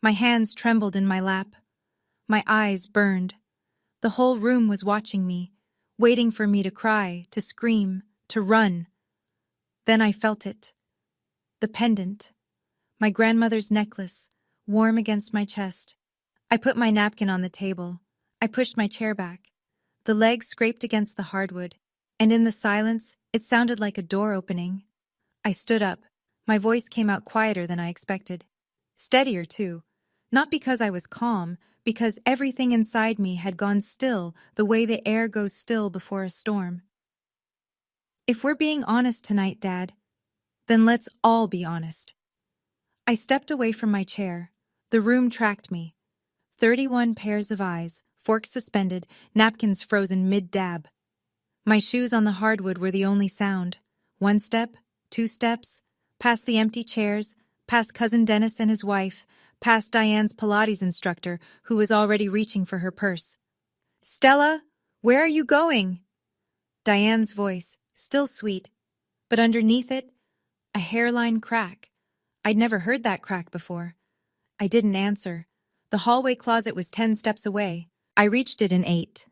My hands trembled in my lap. My eyes burned. The whole room was watching me, waiting for me to cry, to scream, to run. Then I felt it. The pendant. My grandmother's necklace, warm against my chest. I put my napkin on the table. I pushed my chair back. The legs scraped against the hardwood, and in the silence, it sounded like a door opening. I stood up. My voice came out quieter than I expected. Steadier, too. Not because I was calm, because everything inside me had gone still the way the air goes still before a storm. If we're being honest tonight, Dad, then let's all be honest. I stepped away from my chair. The room tracked me. 31 pairs of eyes, forks suspended, napkins frozen mid-dab. My shoes on the hardwood were the only sound. 1 step, 2 steps, past the empty chairs, past Cousin Dennis and his wife, past Diane's Pilates instructor, who was already reaching for her purse. "Stella, where are you going?" Diane's voice, still sweet, but underneath it, a hairline crack. I'd never heard that crack before. I didn't answer. The hallway closet was 10 steps away. I reached it in 8.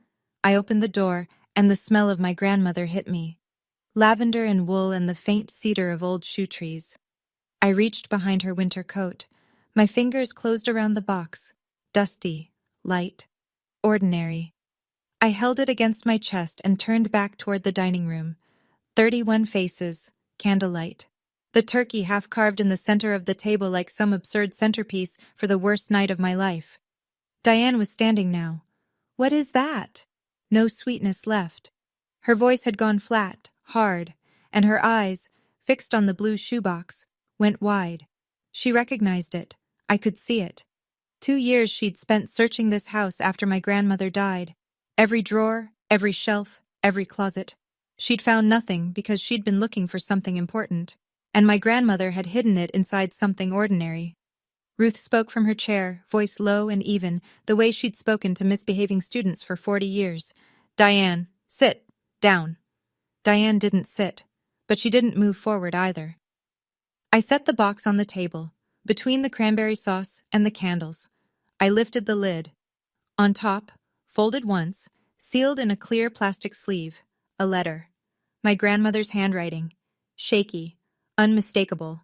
I opened the door, and the smell of my grandmother hit me. Lavender and wool and the faint cedar of old shoe trees. I reached behind her winter coat. My fingers closed around the box. Dusty, light, ordinary. I held it against my chest and turned back toward the dining room. 31 faces, candlelight. The turkey half carved in the center of the table like some absurd centerpiece for the worst night of my life. Diane was standing now. "What is that?" No sweetness left. Her voice had gone flat, hard, and her eyes, fixed on the blue shoebox, went wide. She recognized it. I could see it. 2 years she'd spent searching this house after my grandmother died. Every drawer, every shelf, every closet. She'd found nothing because she'd been looking for something important, and my grandmother had hidden it inside something ordinary. Ruth spoke from her chair, voice low and even, the way she'd spoken to misbehaving students for 40 years. "Diane, sit. Down." Diane didn't sit, but she didn't move forward either. I set the box on the table, between the cranberry sauce and the candles. I lifted the lid. On top, folded once, sealed in a clear plastic sleeve, a letter. My grandmother's handwriting. Shaky, unmistakable.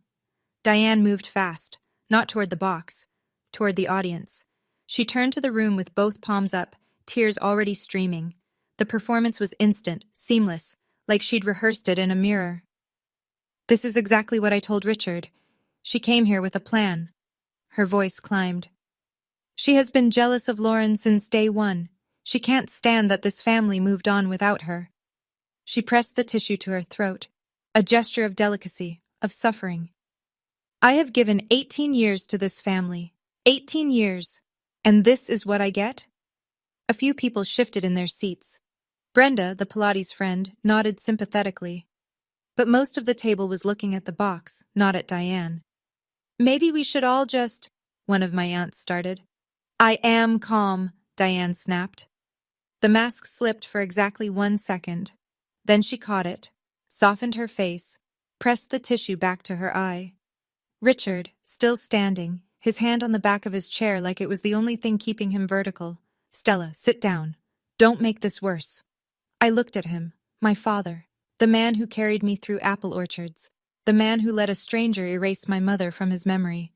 Diane moved fast, not toward the box, toward the audience. She turned to the room with both palms up, tears already streaming. The performance was instant, seamless, like she'd rehearsed it in a mirror. "This is exactly what I told Richard. She came here with a plan." Her voice climbed. "She has been jealous of Lauren since day one. She can't stand that this family moved on without her." She pressed the tissue to her throat, a gesture of delicacy, of suffering. "I have given 18 years to this family. 18 years. And this is what I get?" A few people shifted in their seats. Brenda, the Pilates friend, nodded sympathetically. But most of the table was looking at the box, not at Diane. "Maybe we should all just," one of my aunts started. "I am calm," Diane snapped. The mask slipped for exactly 1 second. Then she caught it, softened her face, pressed the tissue back to her eye. Richard, still standing, his hand on the back of his chair like it was the only thing keeping him vertical. "Stella, sit down. Don't make this worse." I looked at him, my father, the man who carried me through apple orchards, the man who let a stranger erase my mother from his memory.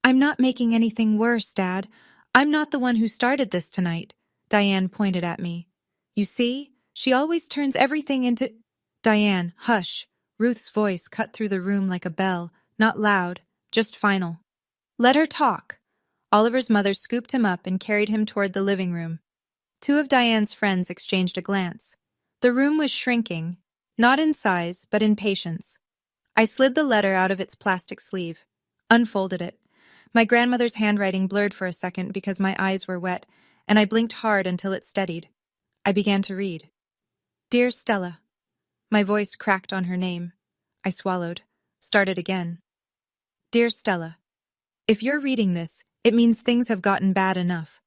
"I'm not making anything worse, Dad. I'm not the one who started this tonight," Diane pointed at me. You see? She always turns everything into— Diane, hush. Ruth's voice cut through the room like a bell, not loud, just final. Let her talk. Oliver's mother scooped him up and carried him toward the living room. Two of Diane's friends exchanged a glance. The room was shrinking, not in size, but in patience. I slid the letter out of its plastic sleeve, unfolded it. My grandmother's handwriting blurred for a second because my eyes were wet, and I blinked hard until it steadied. I began to read. Dear Stella. My voice cracked on her name. I swallowed, started again. Dear Stella. If you're reading this, it means things have gotten bad enough.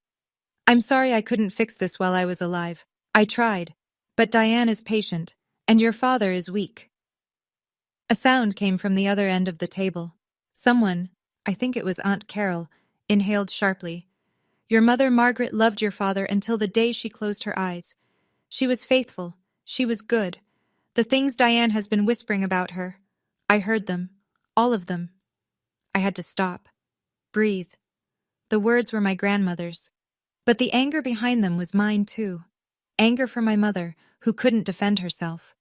I'm sorry I couldn't fix this while I was alive. I tried. But Diane is patient, and your father is weak. A sound came from the other end of the table. Someone, I think it was Aunt Carol, inhaled sharply. Your mother Margaret loved your father until the day she closed her eyes. She was faithful. She was good. The things Diane has been whispering about her. I heard them. All of them. I had to stop. Breathe. The words were my grandmother's. But the anger behind them was mine too. Anger for my mother, who couldn't defend herself.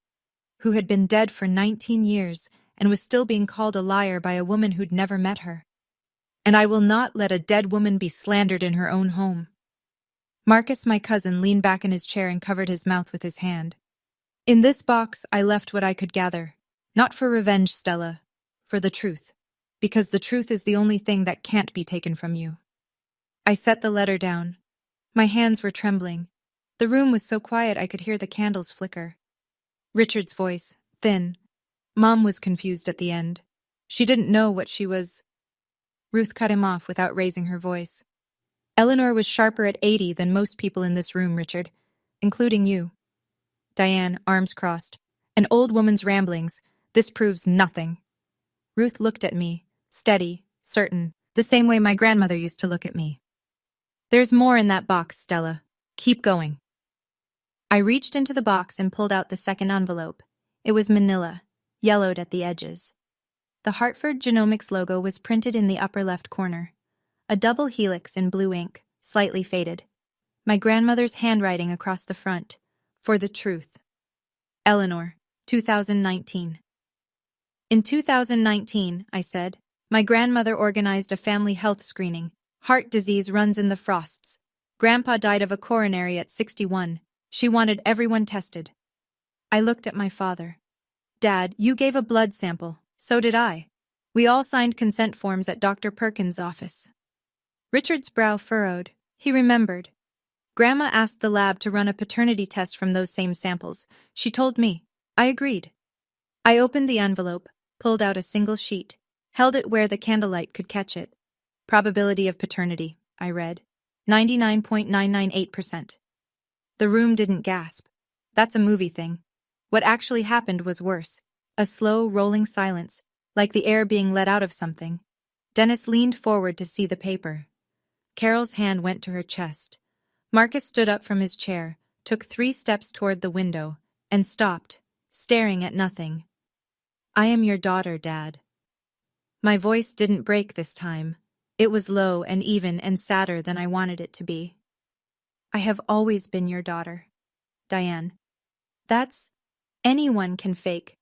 Who had been dead for 19 years and was still being called a liar by a woman who'd never met her. And I will not let a dead woman be slandered in her own home. Marcus, my cousin, leaned back in his chair and covered his mouth with his hand. In this box, I left what I could gather. Not for revenge, Stella. For the truth. Because the truth is the only thing that can't be taken from you. I set the letter down. My hands were trembling. The room was so quiet I could hear the candles flicker. Richard's voice, thin. Mom was confused at the end. She didn't know what she was. Ruth cut him off without raising her voice. Eleanor was sharper at 80 than most people in this room, Richard. Including you. Diane, arms crossed. An old woman's ramblings. This proves nothing. Ruth looked at me, steady, certain, the same way my grandmother used to look at me. There's more in that box, Stella. Keep going. I reached into the box and pulled out the second envelope. It was manila, yellowed at the edges. The Hartford Genomics logo was printed in the upper left corner. A double helix in blue ink, slightly faded. My grandmother's handwriting across the front. For the truth. Eleanor, 2019. In 2019, I said, my grandmother organized a family health screening. Heart disease runs in the Frosts. Grandpa died of a coronary at 61. She wanted everyone tested. I looked at my father. Dad, you gave a blood sample. So did I. We all signed consent forms at Dr. Perkins' office. Richard's brow furrowed. He remembered. Grandma asked the lab to run a paternity test from those same samples. She told me. I agreed. I opened the envelope, pulled out a single sheet, held it where the candlelight could catch it. Probability of paternity, I read. 99.998%. The room didn't gasp. That's a movie thing. What actually happened was worse. A slow, rolling silence, like the air being let out of something. Dennis leaned forward to see the paper. Carol's hand went to her chest. Marcus stood up from his chair, took 3 steps toward the window, and stopped, staring at nothing. I am your daughter, Dad. My voice didn't break this time. It was low and even and sadder than I wanted it to be. I have always been your daughter, Diane. That's— anyone can fake.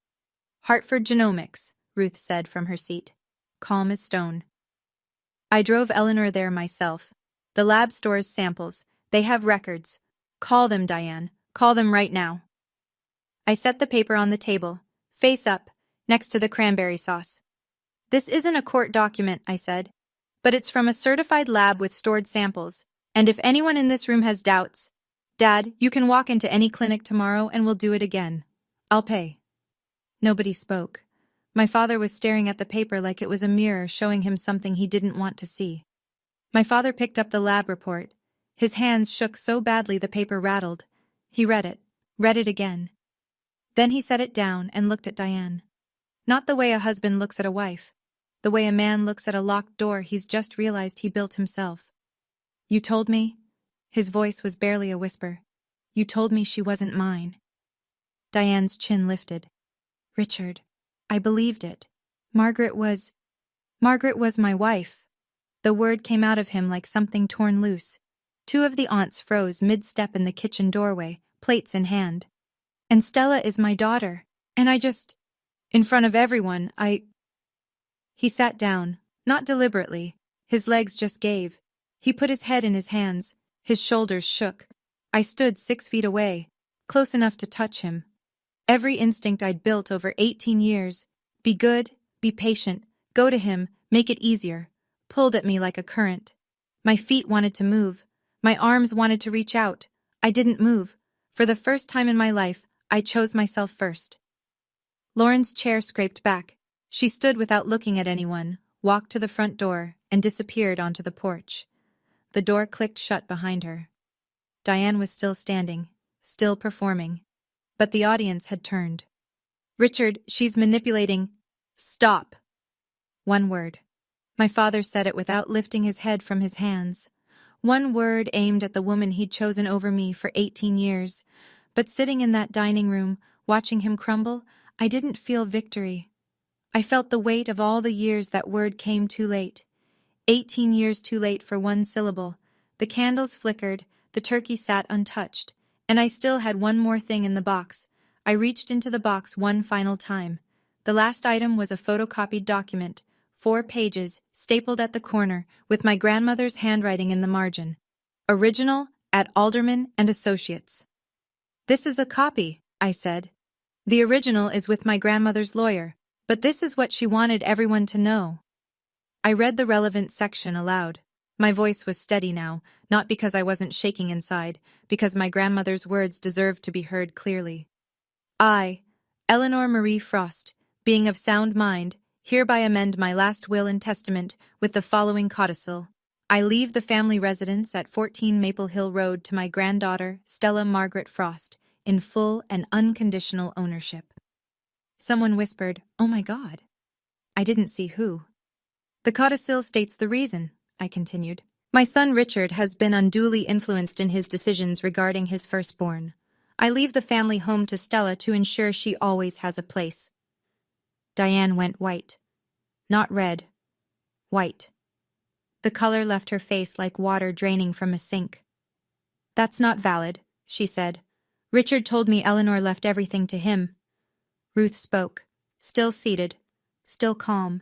Hartford Genomics, Ruth said from her seat, calm as stone. I drove Eleanor there myself. The lab stores samples. They have records. Call them, Diane. Call them right now. I set the paper on the table, face up, next to the cranberry sauce. This isn't a court document, I said, but it's from a certified lab with stored samples, and if anyone in this room has doubts, Dad, you can walk into any clinic tomorrow and we'll do it again. I'll pay. Nobody spoke. My father was staring at the paper like it was a mirror showing him something he didn't want to see. My father picked up the lab report. His hands shook so badly the paper rattled. He read it again. Then he set it down and looked at Diane. Not the way a husband looks at a wife. The way a man looks at a locked door he's just realized he built himself. You told me? His voice was barely a whisper. You told me she wasn't mine. Diane's chin lifted. Richard, I believed it. Margaret was my wife. The word came out of him like something torn loose. 2 of the aunts froze mid-step in the kitchen doorway, plates in hand. And Stella is my daughter. And in front of everyone, He sat down, not deliberately. His legs just gave. He put his head in his hands. His shoulders shook. I stood 6 feet away, close enough to touch him. Every instinct I'd built over 18 years, be good, be patient, go to him, make it easier, pulled at me like a current. My feet wanted to move. My arms wanted to reach out. I didn't move. For the first time in my life, I chose myself first. Lauren's chair scraped back. She stood without looking at anyone, walked to the front door, and disappeared onto the porch. The door clicked shut behind her. Diane was still standing, still performing. But the audience had turned. "Richard, she's manipulating." "Stop." One word. My father said it without lifting his head from his hands. One word aimed at the woman he'd chosen over me for 18 years. But sitting in that dining room, watching him crumble, I didn't feel victory. I felt the weight of all the years that word came too late. 18 years too late for one syllable. The candles flickered, the turkey sat untouched, and I still had one more thing in the box. I reached into the box one final time. The last item was a photocopied document, 4 pages, stapled at the corner, with my grandmother's handwriting in the margin. Original, at Alderman and Associates. "This is a copy," I said. "The original is with my grandmother's lawyer, but this is what she wanted everyone to know." I read the relevant section aloud. My voice was steady now, not because I wasn't shaking inside, because my grandmother's words deserved to be heard clearly. "I, Eleanor Marie Frost, being of sound mind, hereby amend my last will and testament with the following codicil. I leave the family residence at 14 Maple Hill Road to my granddaughter, Stella Margaret Frost, in full and unconditional ownership." Someone whispered, "Oh my God." I didn't see who. "The codicil states the reason," I continued. "My son Richard has been unduly influenced in his decisions regarding his firstborn. I leave the family home to Stella to ensure she always has a place." Diane went white. Not red. White. The color left her face like water draining from a sink. "That's not valid," she said. "Richard told me Eleanor left everything to him." Ruth spoke, still seated, still calm.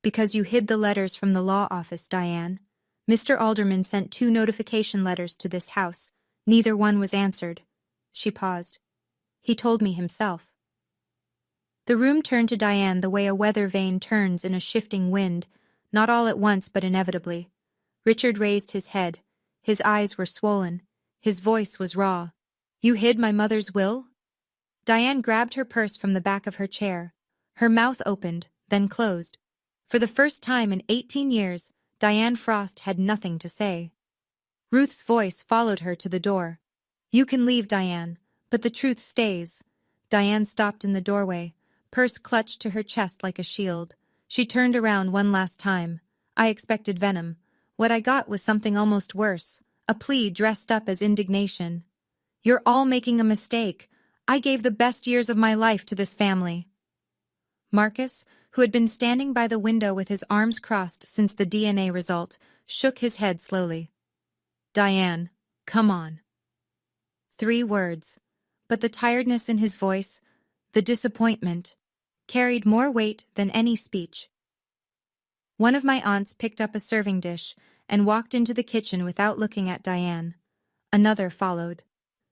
"Because you hid the letters from the law office, Diane. Mr. Alderman sent 2 notification letters to this house. Neither one was answered." She paused. "He told me himself." The room turned to Diane the way a weather vane turns in a shifting wind, not all at once but inevitably. Richard raised his head. His eyes were swollen. His voice was raw. "You hid my mother's will?" Diane grabbed her purse from the back of her chair. Her mouth opened, then closed. For the first time in 18 years, Diane Frost had nothing to say. Ruth's voice followed her to the door. "You can leave, Diane, but the truth stays." Diane stopped in the doorway, purse clutched to her chest like a shield. She turned around one last time. I expected venom. What I got was something almost worse, a plea dressed up as indignation. "You're all making a mistake. I gave the best years of my life to this family." Marcus, who had been standing by the window with his arms crossed since the DNA result, shook his head slowly. "Diane, come on." 3 words, but the tiredness in his voice, the disappointment, carried more weight than any speech. One of my aunts picked up a serving dish and walked into the kitchen without looking at Diane. Another followed.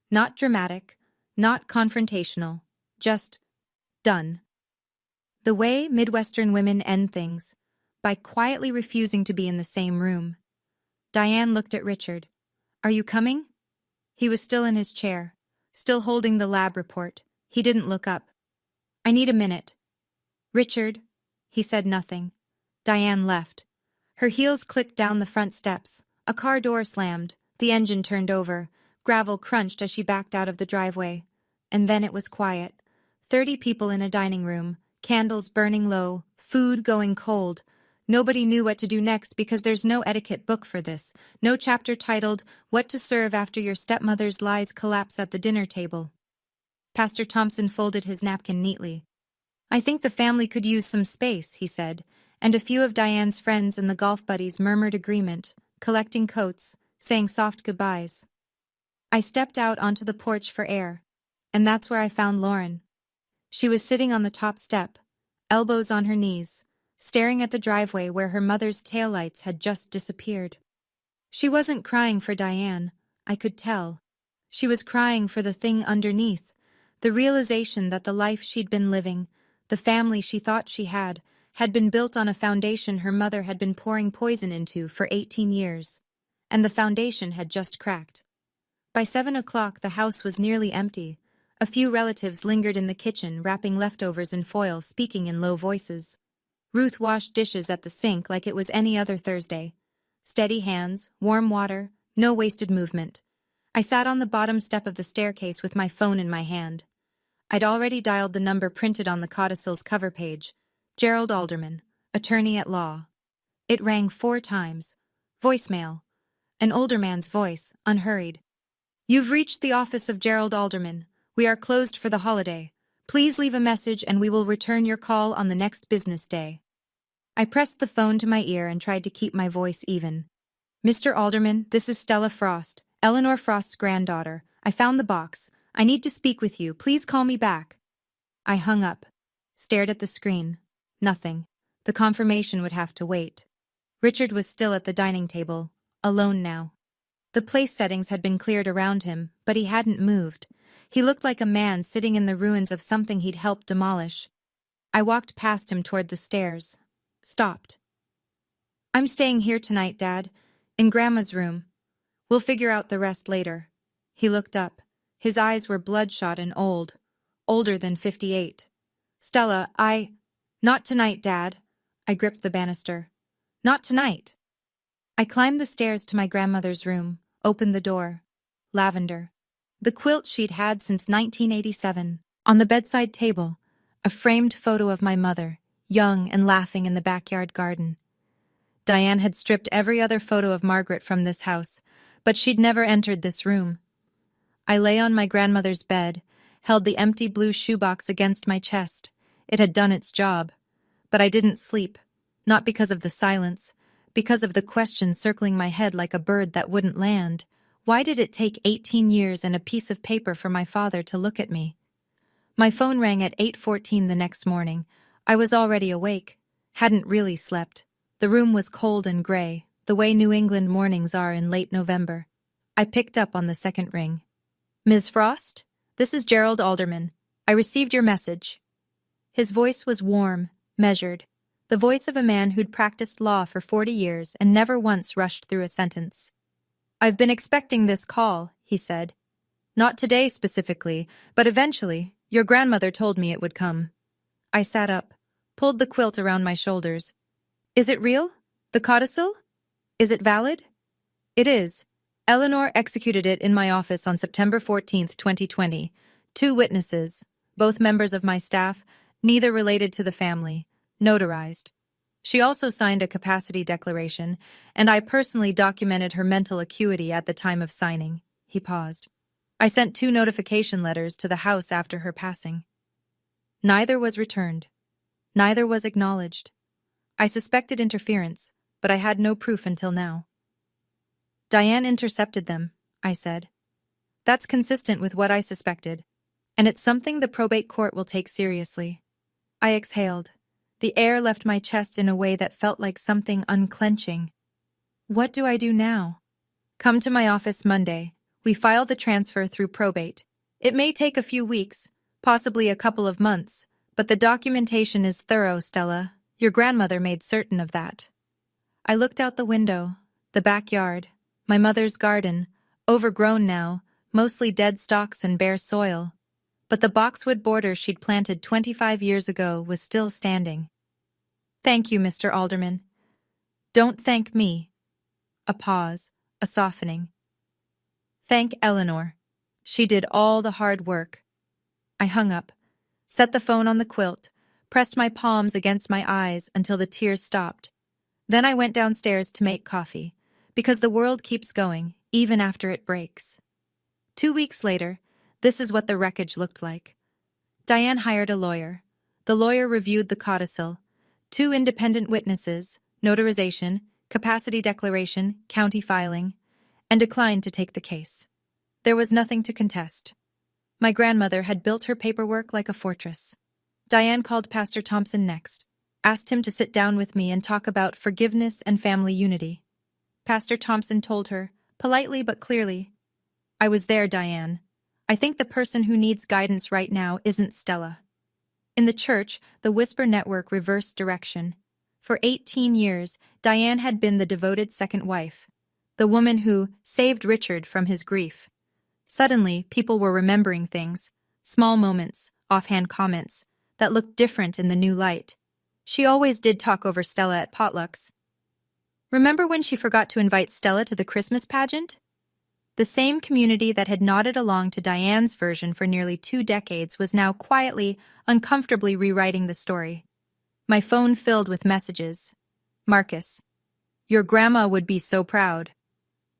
Not dramatic, not confrontational, just done. The way Midwestern women end things, by quietly refusing to be in the same room. Diane looked at Richard. "Are you coming?" He was still in his chair, still holding the lab report. He didn't look up. "I need a minute." "Richard." He said nothing. Diane left. Her heels clicked down the front steps. A car door slammed. The engine turned over. Gravel crunched as she backed out of the driveway. And then it was quiet. 30 people in a dining room, candles burning low, food going cold. Nobody knew what to do next because there's no etiquette book for this, no chapter titled, "What to Serve After Your Stepmother's Lies Collapse at the Dinner Table." Pastor Thompson folded his napkin neatly. "I think the family could use some space," he said, and a few of Diane's friends and the golf buddies murmured agreement, collecting coats, saying soft goodbyes. I stepped out onto the porch for air, and that's where I found Lauren. She was sitting on the top step, elbows on her knees, staring at the driveway where her mother's taillights had just disappeared. She wasn't crying for Diane, I could tell. She was crying for the thing underneath, the realization that the life she'd been living, the family she thought she had been built on a foundation her mother had been pouring poison into for 18 years. And the foundation had just cracked. By 7 o'clock, the house was nearly empty. A few relatives lingered in the kitchen, wrapping leftovers in foil, speaking in low voices. Ruth washed dishes at the sink like it was any other Thursday. Steady hands, warm water, no wasted movement. I sat on the bottom step of the staircase with my phone in my hand. I'd already dialed the number printed on the codicil's cover page. Gerald Alderman, attorney at law. It rang 4 times. Voicemail. An older man's voice, unhurried. You've reached the office of Gerald Alderman. We are closed for the holiday. Please leave a message and we will return your call on the next business day. I pressed the phone to my ear and tried to keep my voice even. Mr. Alderman, this is Stella Frost, Eleanor Frost's granddaughter. I found the box. I need to speak with you. Please call me back. I hung up, stared at the screen. Nothing. The confirmation would have to wait. Richard was still at the dining table, alone now. The place settings had been cleared around him, but he hadn't moved. He looked like a man sitting in the ruins of something he'd helped demolish. I walked past him toward the stairs. Stopped. I'm staying here tonight, Dad. In Grandma's room. We'll figure out the rest later. He looked up. His eyes were bloodshot and old. Older than 58. Stella, Not tonight, Dad. I gripped the banister. Not tonight. I climbed the stairs to my grandmother's room, opened the door. Lavender. The quilt she'd had since 1987. On the bedside table, a framed photo of my mother, young and laughing in the backyard garden. Diane had stripped every other photo of Margaret from this house, but she'd never entered this room. I lay on my grandmother's bed, held the empty blue shoebox against my chest. It had done its job. But I didn't sleep, not because of the silence, because of the question circling my head like a bird that wouldn't land. Why did it take 18 years and a piece of paper for my father to look at me? My phone rang at 8:14 the next morning. I was already awake, hadn't really slept. The room was cold and gray, the way New England mornings are in late November. I picked up on the second ring. Ms. Frost? This is Gerald Alderman. I received your message. His voice was warm, measured, the voice of a man who'd practiced law for 40 years and never once rushed through a sentence. I've been expecting this call, he said. Not today specifically, but eventually. Your grandmother told me it would come. I sat up, pulled the quilt around my shoulders. Is it real? The codicil? Is it valid? It is. Eleanor executed it in my office on September 14th, 2020. 2 witnesses, both members of my staff, neither related to the family, notarized. She also signed a capacity declaration, and I personally documented her mental acuity at the time of signing. He paused. I sent 2 notification letters to the house after her passing. Neither was returned. Neither was acknowledged. I suspected interference, but I had no proof until now. Diane intercepted them, I said. That's consistent with what I suspected, and it's something the probate court will take seriously. I exhaled. The air left my chest in a way that felt like something unclenching. What do I do now? Come to my office Monday. We file the transfer through probate. It may take a few weeks, possibly a couple of months, but the documentation is thorough, Stella. Your grandmother made certain of that. I looked out the window, the backyard, my mother's garden, overgrown now, mostly dead stalks and bare soil. But the boxwood border she'd planted 25 years ago was still standing. Thank you, Mr. Alderman. Don't thank me. A pause, a softening. Thank Eleanor. She did all the hard work. I hung up, set the phone on the quilt, pressed my palms against my eyes until the tears stopped. Then I went downstairs to make coffee, because the world keeps going, even after it breaks. 2 weeks later, this is what the wreckage looked like. Diane hired a lawyer. The lawyer reviewed the codicil, 2 independent witnesses, notarization, capacity declaration, county filing, and declined to take the case. There was nothing to contest. My grandmother had built her paperwork like a fortress. Diane called Pastor Thompson next, asked him to sit down with me and talk about forgiveness and family unity. Pastor Thompson told her, politely but clearly, "I was there, Diane. I think the person who needs guidance right now isn't Stella." In the church, the Whisper Network reversed direction. For 18 years, Diane had been the devoted second wife, the woman who saved Richard from his grief. Suddenly, people were remembering things, small moments, offhand comments, that looked different in the new light. She always did talk over Stella at potlucks. Remember when she forgot to invite Stella to the Christmas pageant? The same community that had nodded along to Diane's version for nearly 2 decades was now quietly, uncomfortably rewriting the story. My phone filled with messages. Marcus, your grandma would be so proud.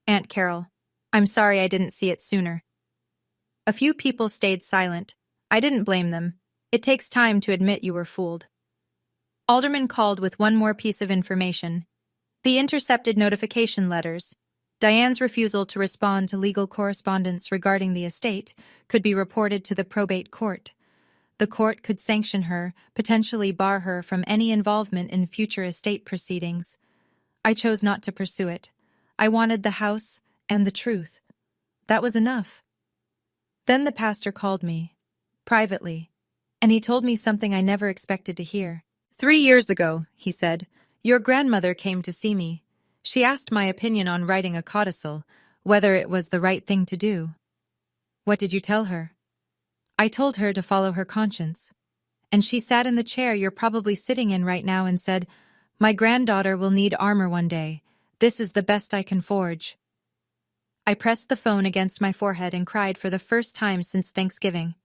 Aunt Carol, I'm sorry I didn't see it sooner. A few people stayed silent. I didn't blame them. It takes time to admit you were fooled. Alderman called with one more piece of information. The intercepted notification letters. Diane's refusal to respond to legal correspondence regarding the estate could be reported to the probate court. The court could sanction her, potentially bar her from any involvement in future estate proceedings. I chose not to pursue it. I wanted the house and the truth. That was enough. Then the pastor called me, privately, and he told me something I never expected to hear. 3 years ago, he said, your grandmother came to see me. She asked my opinion on writing a codicil, whether it was the right thing to do. What did you tell her? I told her to follow her conscience. And she sat in the chair you're probably sitting in right now and said, my granddaughter will need armor one day. This is the best I can forge. I pressed the phone against my forehead and cried for the first time since Thanksgiving.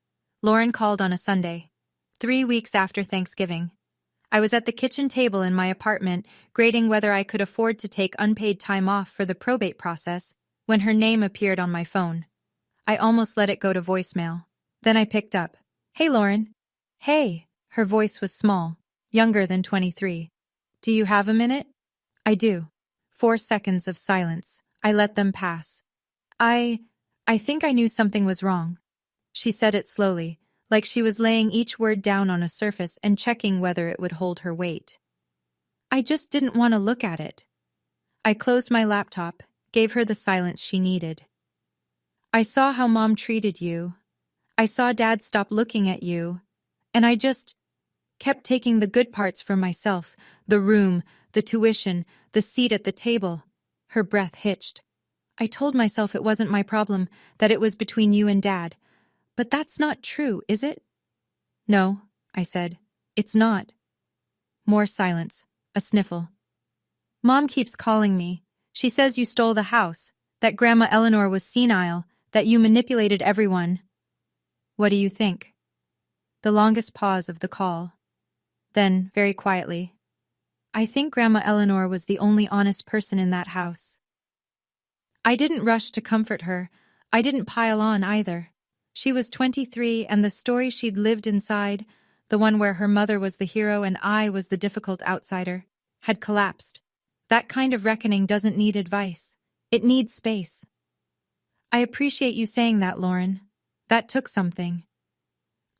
Lauren called on a Sunday, 3 weeks after Thanksgiving. I was at the kitchen table in my apartment, grading whether I could afford to take unpaid time off for the probate process, when her name appeared on my phone. I almost let it go to voicemail. Then I picked up. Hey, Lauren. Hey. Her voice was small, younger than 23. Do you have a minute? I do. 4 seconds of silence. I let them pass. I think I knew something was wrong. She said it slowly, like she was laying each word down on a surface and checking whether it would hold her weight. I just didn't want to look at it. I closed my laptop, gave her the silence she needed. I saw how Mom treated you. I saw Dad stop looking at you. And I just kept taking the good parts for myself, the room, the tuition, the seat at the table. Her breath hitched. I told myself it wasn't my problem, that it was between you and Dad. But that's not true, is it? No, I said. It's not. More silence. A sniffle. Mom keeps calling me. She says you stole the house, that Grandma Eleanor was senile, that you manipulated everyone. What do you think? The longest pause of the call. Then, very quietly, I think Grandma Eleanor was the only honest person in that house. I didn't rush to comfort her. I didn't pile on either. She was 23, and the story she'd lived inside, the one where her mother was the hero and I was the difficult outsider, had collapsed. That kind of reckoning doesn't need advice. It needs space. I appreciate you saying that, Lauren. That took something.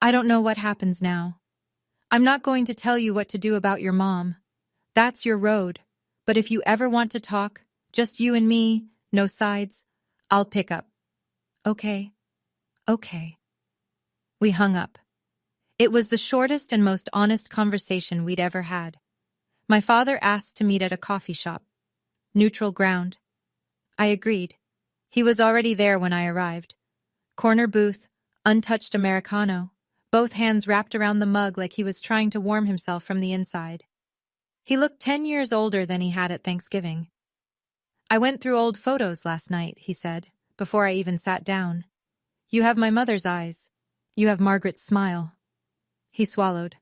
I don't know what happens now. I'm not going to tell you what to do about your mom. That's your road. But if you ever want to talk, just you and me, no sides, I'll pick up. Okay. Okay. We hung up. It was the shortest and most honest conversation we'd ever had. My father asked to meet at a coffee shop. Neutral ground. I agreed. He was already there when I arrived. Corner booth, untouched Americano, both hands wrapped around the mug like he was trying to warm himself from the inside. He looked 10 years older than he had at Thanksgiving. I went through old photos last night, he said, before I even sat down. You have my mother's eyes. You have Margaret's smile. He swallowed.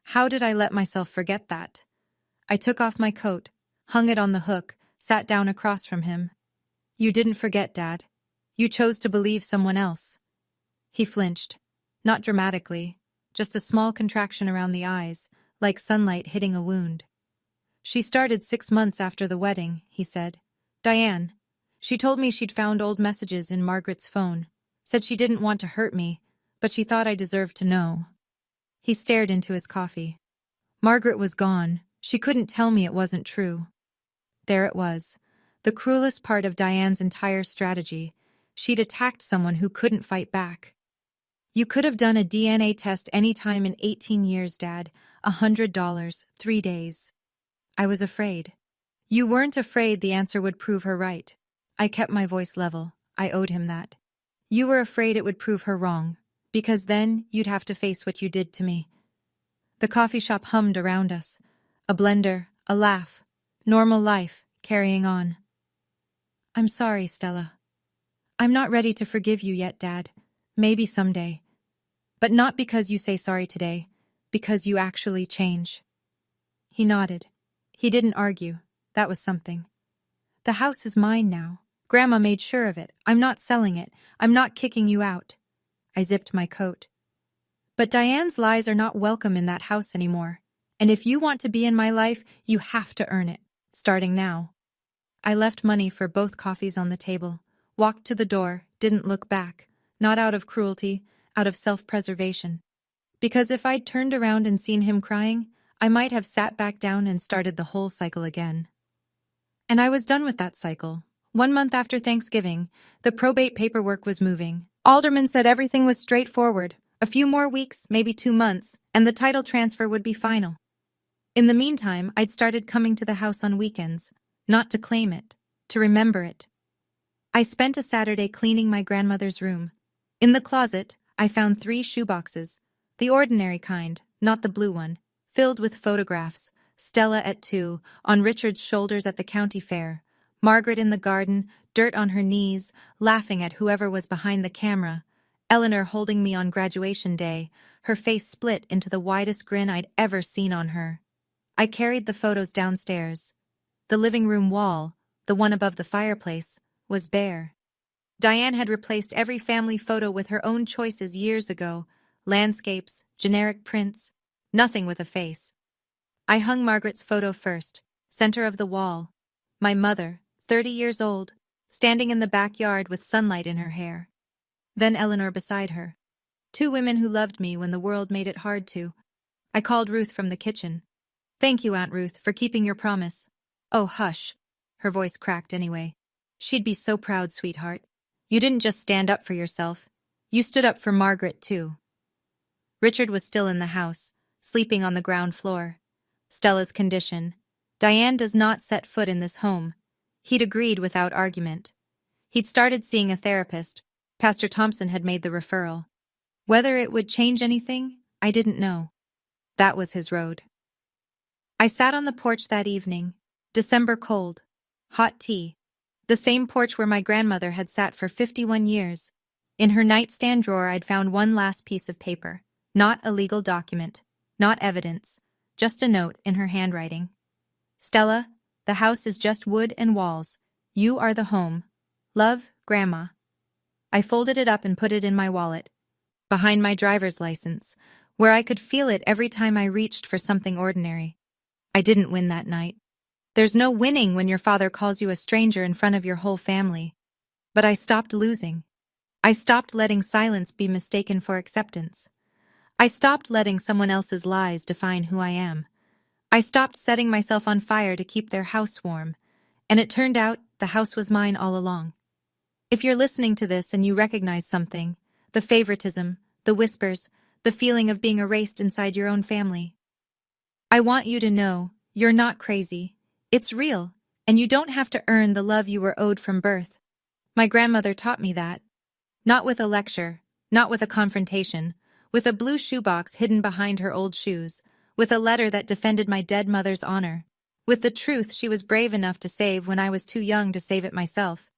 How did I let myself forget that? I took off my coat, hung it on the hook, sat down across from him. You didn't forget, Dad. You chose to believe someone else. He flinched. Not dramatically, just a small contraction around the eyes, like sunlight hitting a wound. She started 6 months after the wedding, he said. Diane. She told me she'd found old messages in Margaret's phone, said she didn't want to hurt me, but she thought I deserved to know. He stared into his coffee. Margaret was gone. She couldn't tell me it wasn't true. There it was, the cruelest part of Diane's entire strategy. She'd attacked someone who couldn't fight back. You could have done a DNA test any time in 18 years, Dad. $100, 3 days. I was afraid. You weren't afraid the answer would prove her right. I kept my voice level. I owed him that. You were afraid it would prove her wrong, because then you'd have to face what you did to me. The coffee shop hummed around us. A blender, a laugh, normal life, carrying on. I'm sorry, Stella. I'm not ready to forgive you yet, Dad. Maybe someday. But not because you say sorry today, because you actually change. He nodded. He didn't argue. That was something. The house is mine now. Grandma made sure of it. I'm not selling it. I'm not kicking you out. I zipped my coat. But Diane's lies are not welcome in that house anymore. And if you want to be in my life, you have to earn it, starting now. I left money for both coffees on the table, walked to the door, didn't look back, not out of cruelty, out of self-preservation. Because if I'd turned around and seen him crying, I might have sat back down and started the whole cycle again. And I was done with that cycle. 1 month after Thanksgiving, the probate paperwork was moving. Alderman said everything was straightforward. A few more weeks, maybe 2 months, and the title transfer would be final. In the meantime, I'd started coming to the house on weekends, not to claim it, to remember it. I spent a Saturday cleaning my grandmother's room. In the closet, I found 3 shoeboxes, the ordinary kind, not the blue one, filled with photographs. Stella at 2, on Richard's shoulders at the county fair, Margaret in the garden, dirt on her knees, laughing at whoever was behind the camera, Eleanor holding me on graduation day, her face split into the widest grin I'd ever seen on her. I carried the photos downstairs. The living room wall, the one above the fireplace, was bare. Diane had replaced every family photo with her own choices years ago, landscapes, generic prints, nothing with a face. I hung Margaret's photo first, center of the wall. My mother, 30 years old, standing in the backyard with sunlight in her hair. Then Eleanor beside her. 2 women who loved me when the world made it hard to. I called Ruth from the kitchen. Thank you, Aunt Ruth, for keeping your promise. Oh, hush. Her voice cracked anyway. She'd be so proud, sweetheart. You didn't just stand up for yourself. You stood up for Margaret, too. Richard was still in the house, sleeping on the ground floor. Stella's condition. Diane does not set foot in this home. He'd agreed without argument. He'd started seeing a therapist. Pastor Thompson had made the referral. Whether it would change anything, I didn't know. That was his road. I sat on the porch that evening. December cold. Hot tea. The same porch where my grandmother had sat for 51 years. In her nightstand drawer I'd found one last piece of paper. Not a legal document. Not evidence. Just a note in her handwriting. Stella, the house is just wood and walls. You are the home. Love, Grandma. I folded it up and put it in my wallet, behind my driver's license, where I could feel it every time I reached for something ordinary. I didn't win that night. There's no winning when your father calls you a stranger in front of your whole family. But I stopped losing. I stopped letting silence be mistaken for acceptance. I stopped letting someone else's lies define who I am. I stopped setting myself on fire to keep their house warm, and it turned out the house was mine all along. If you're listening to this and you recognize something, the favoritism, the whispers, the feeling of being erased inside your own family, I want you to know you're not crazy. It's real, and you don't have to earn the love you were owed from birth. My grandmother taught me that. Not with a lecture, not with a confrontation, with a blue shoebox hidden behind her old shoes, with a letter that defended my dead mother's honor, with the truth she was brave enough to save when I was too young to save it myself.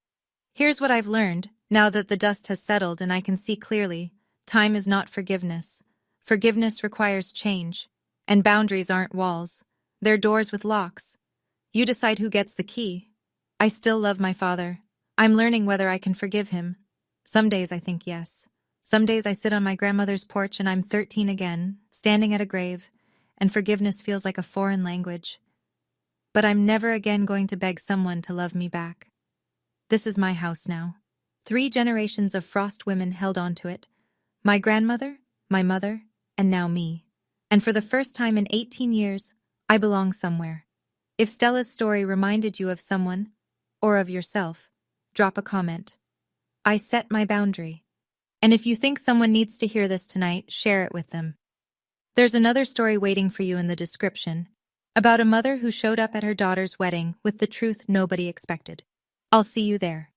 Here's what I've learned, now that the dust has settled and I can see clearly. Time is not forgiveness. Forgiveness requires change. And boundaries aren't walls. They're doors with locks. You decide who gets the key. I still love my father. I'm learning whether I can forgive him. Some days I think yes. Some days I sit on my grandmother's porch and I'm 13 again, standing at a grave, and forgiveness feels like a foreign language. But I'm never again going to beg someone to love me back. This is my house now. 3 generations of Frost women held onto it. My grandmother, my mother, and now me. And for the first time in 18 years, I belong somewhere. If Stella's story reminded you of someone, or of yourself, drop a comment. I set my boundary. And if you think someone needs to hear this tonight, share it with them. There's another story waiting for you in the description, about a mother who showed up at her daughter's wedding with the truth nobody expected. I'll see you there.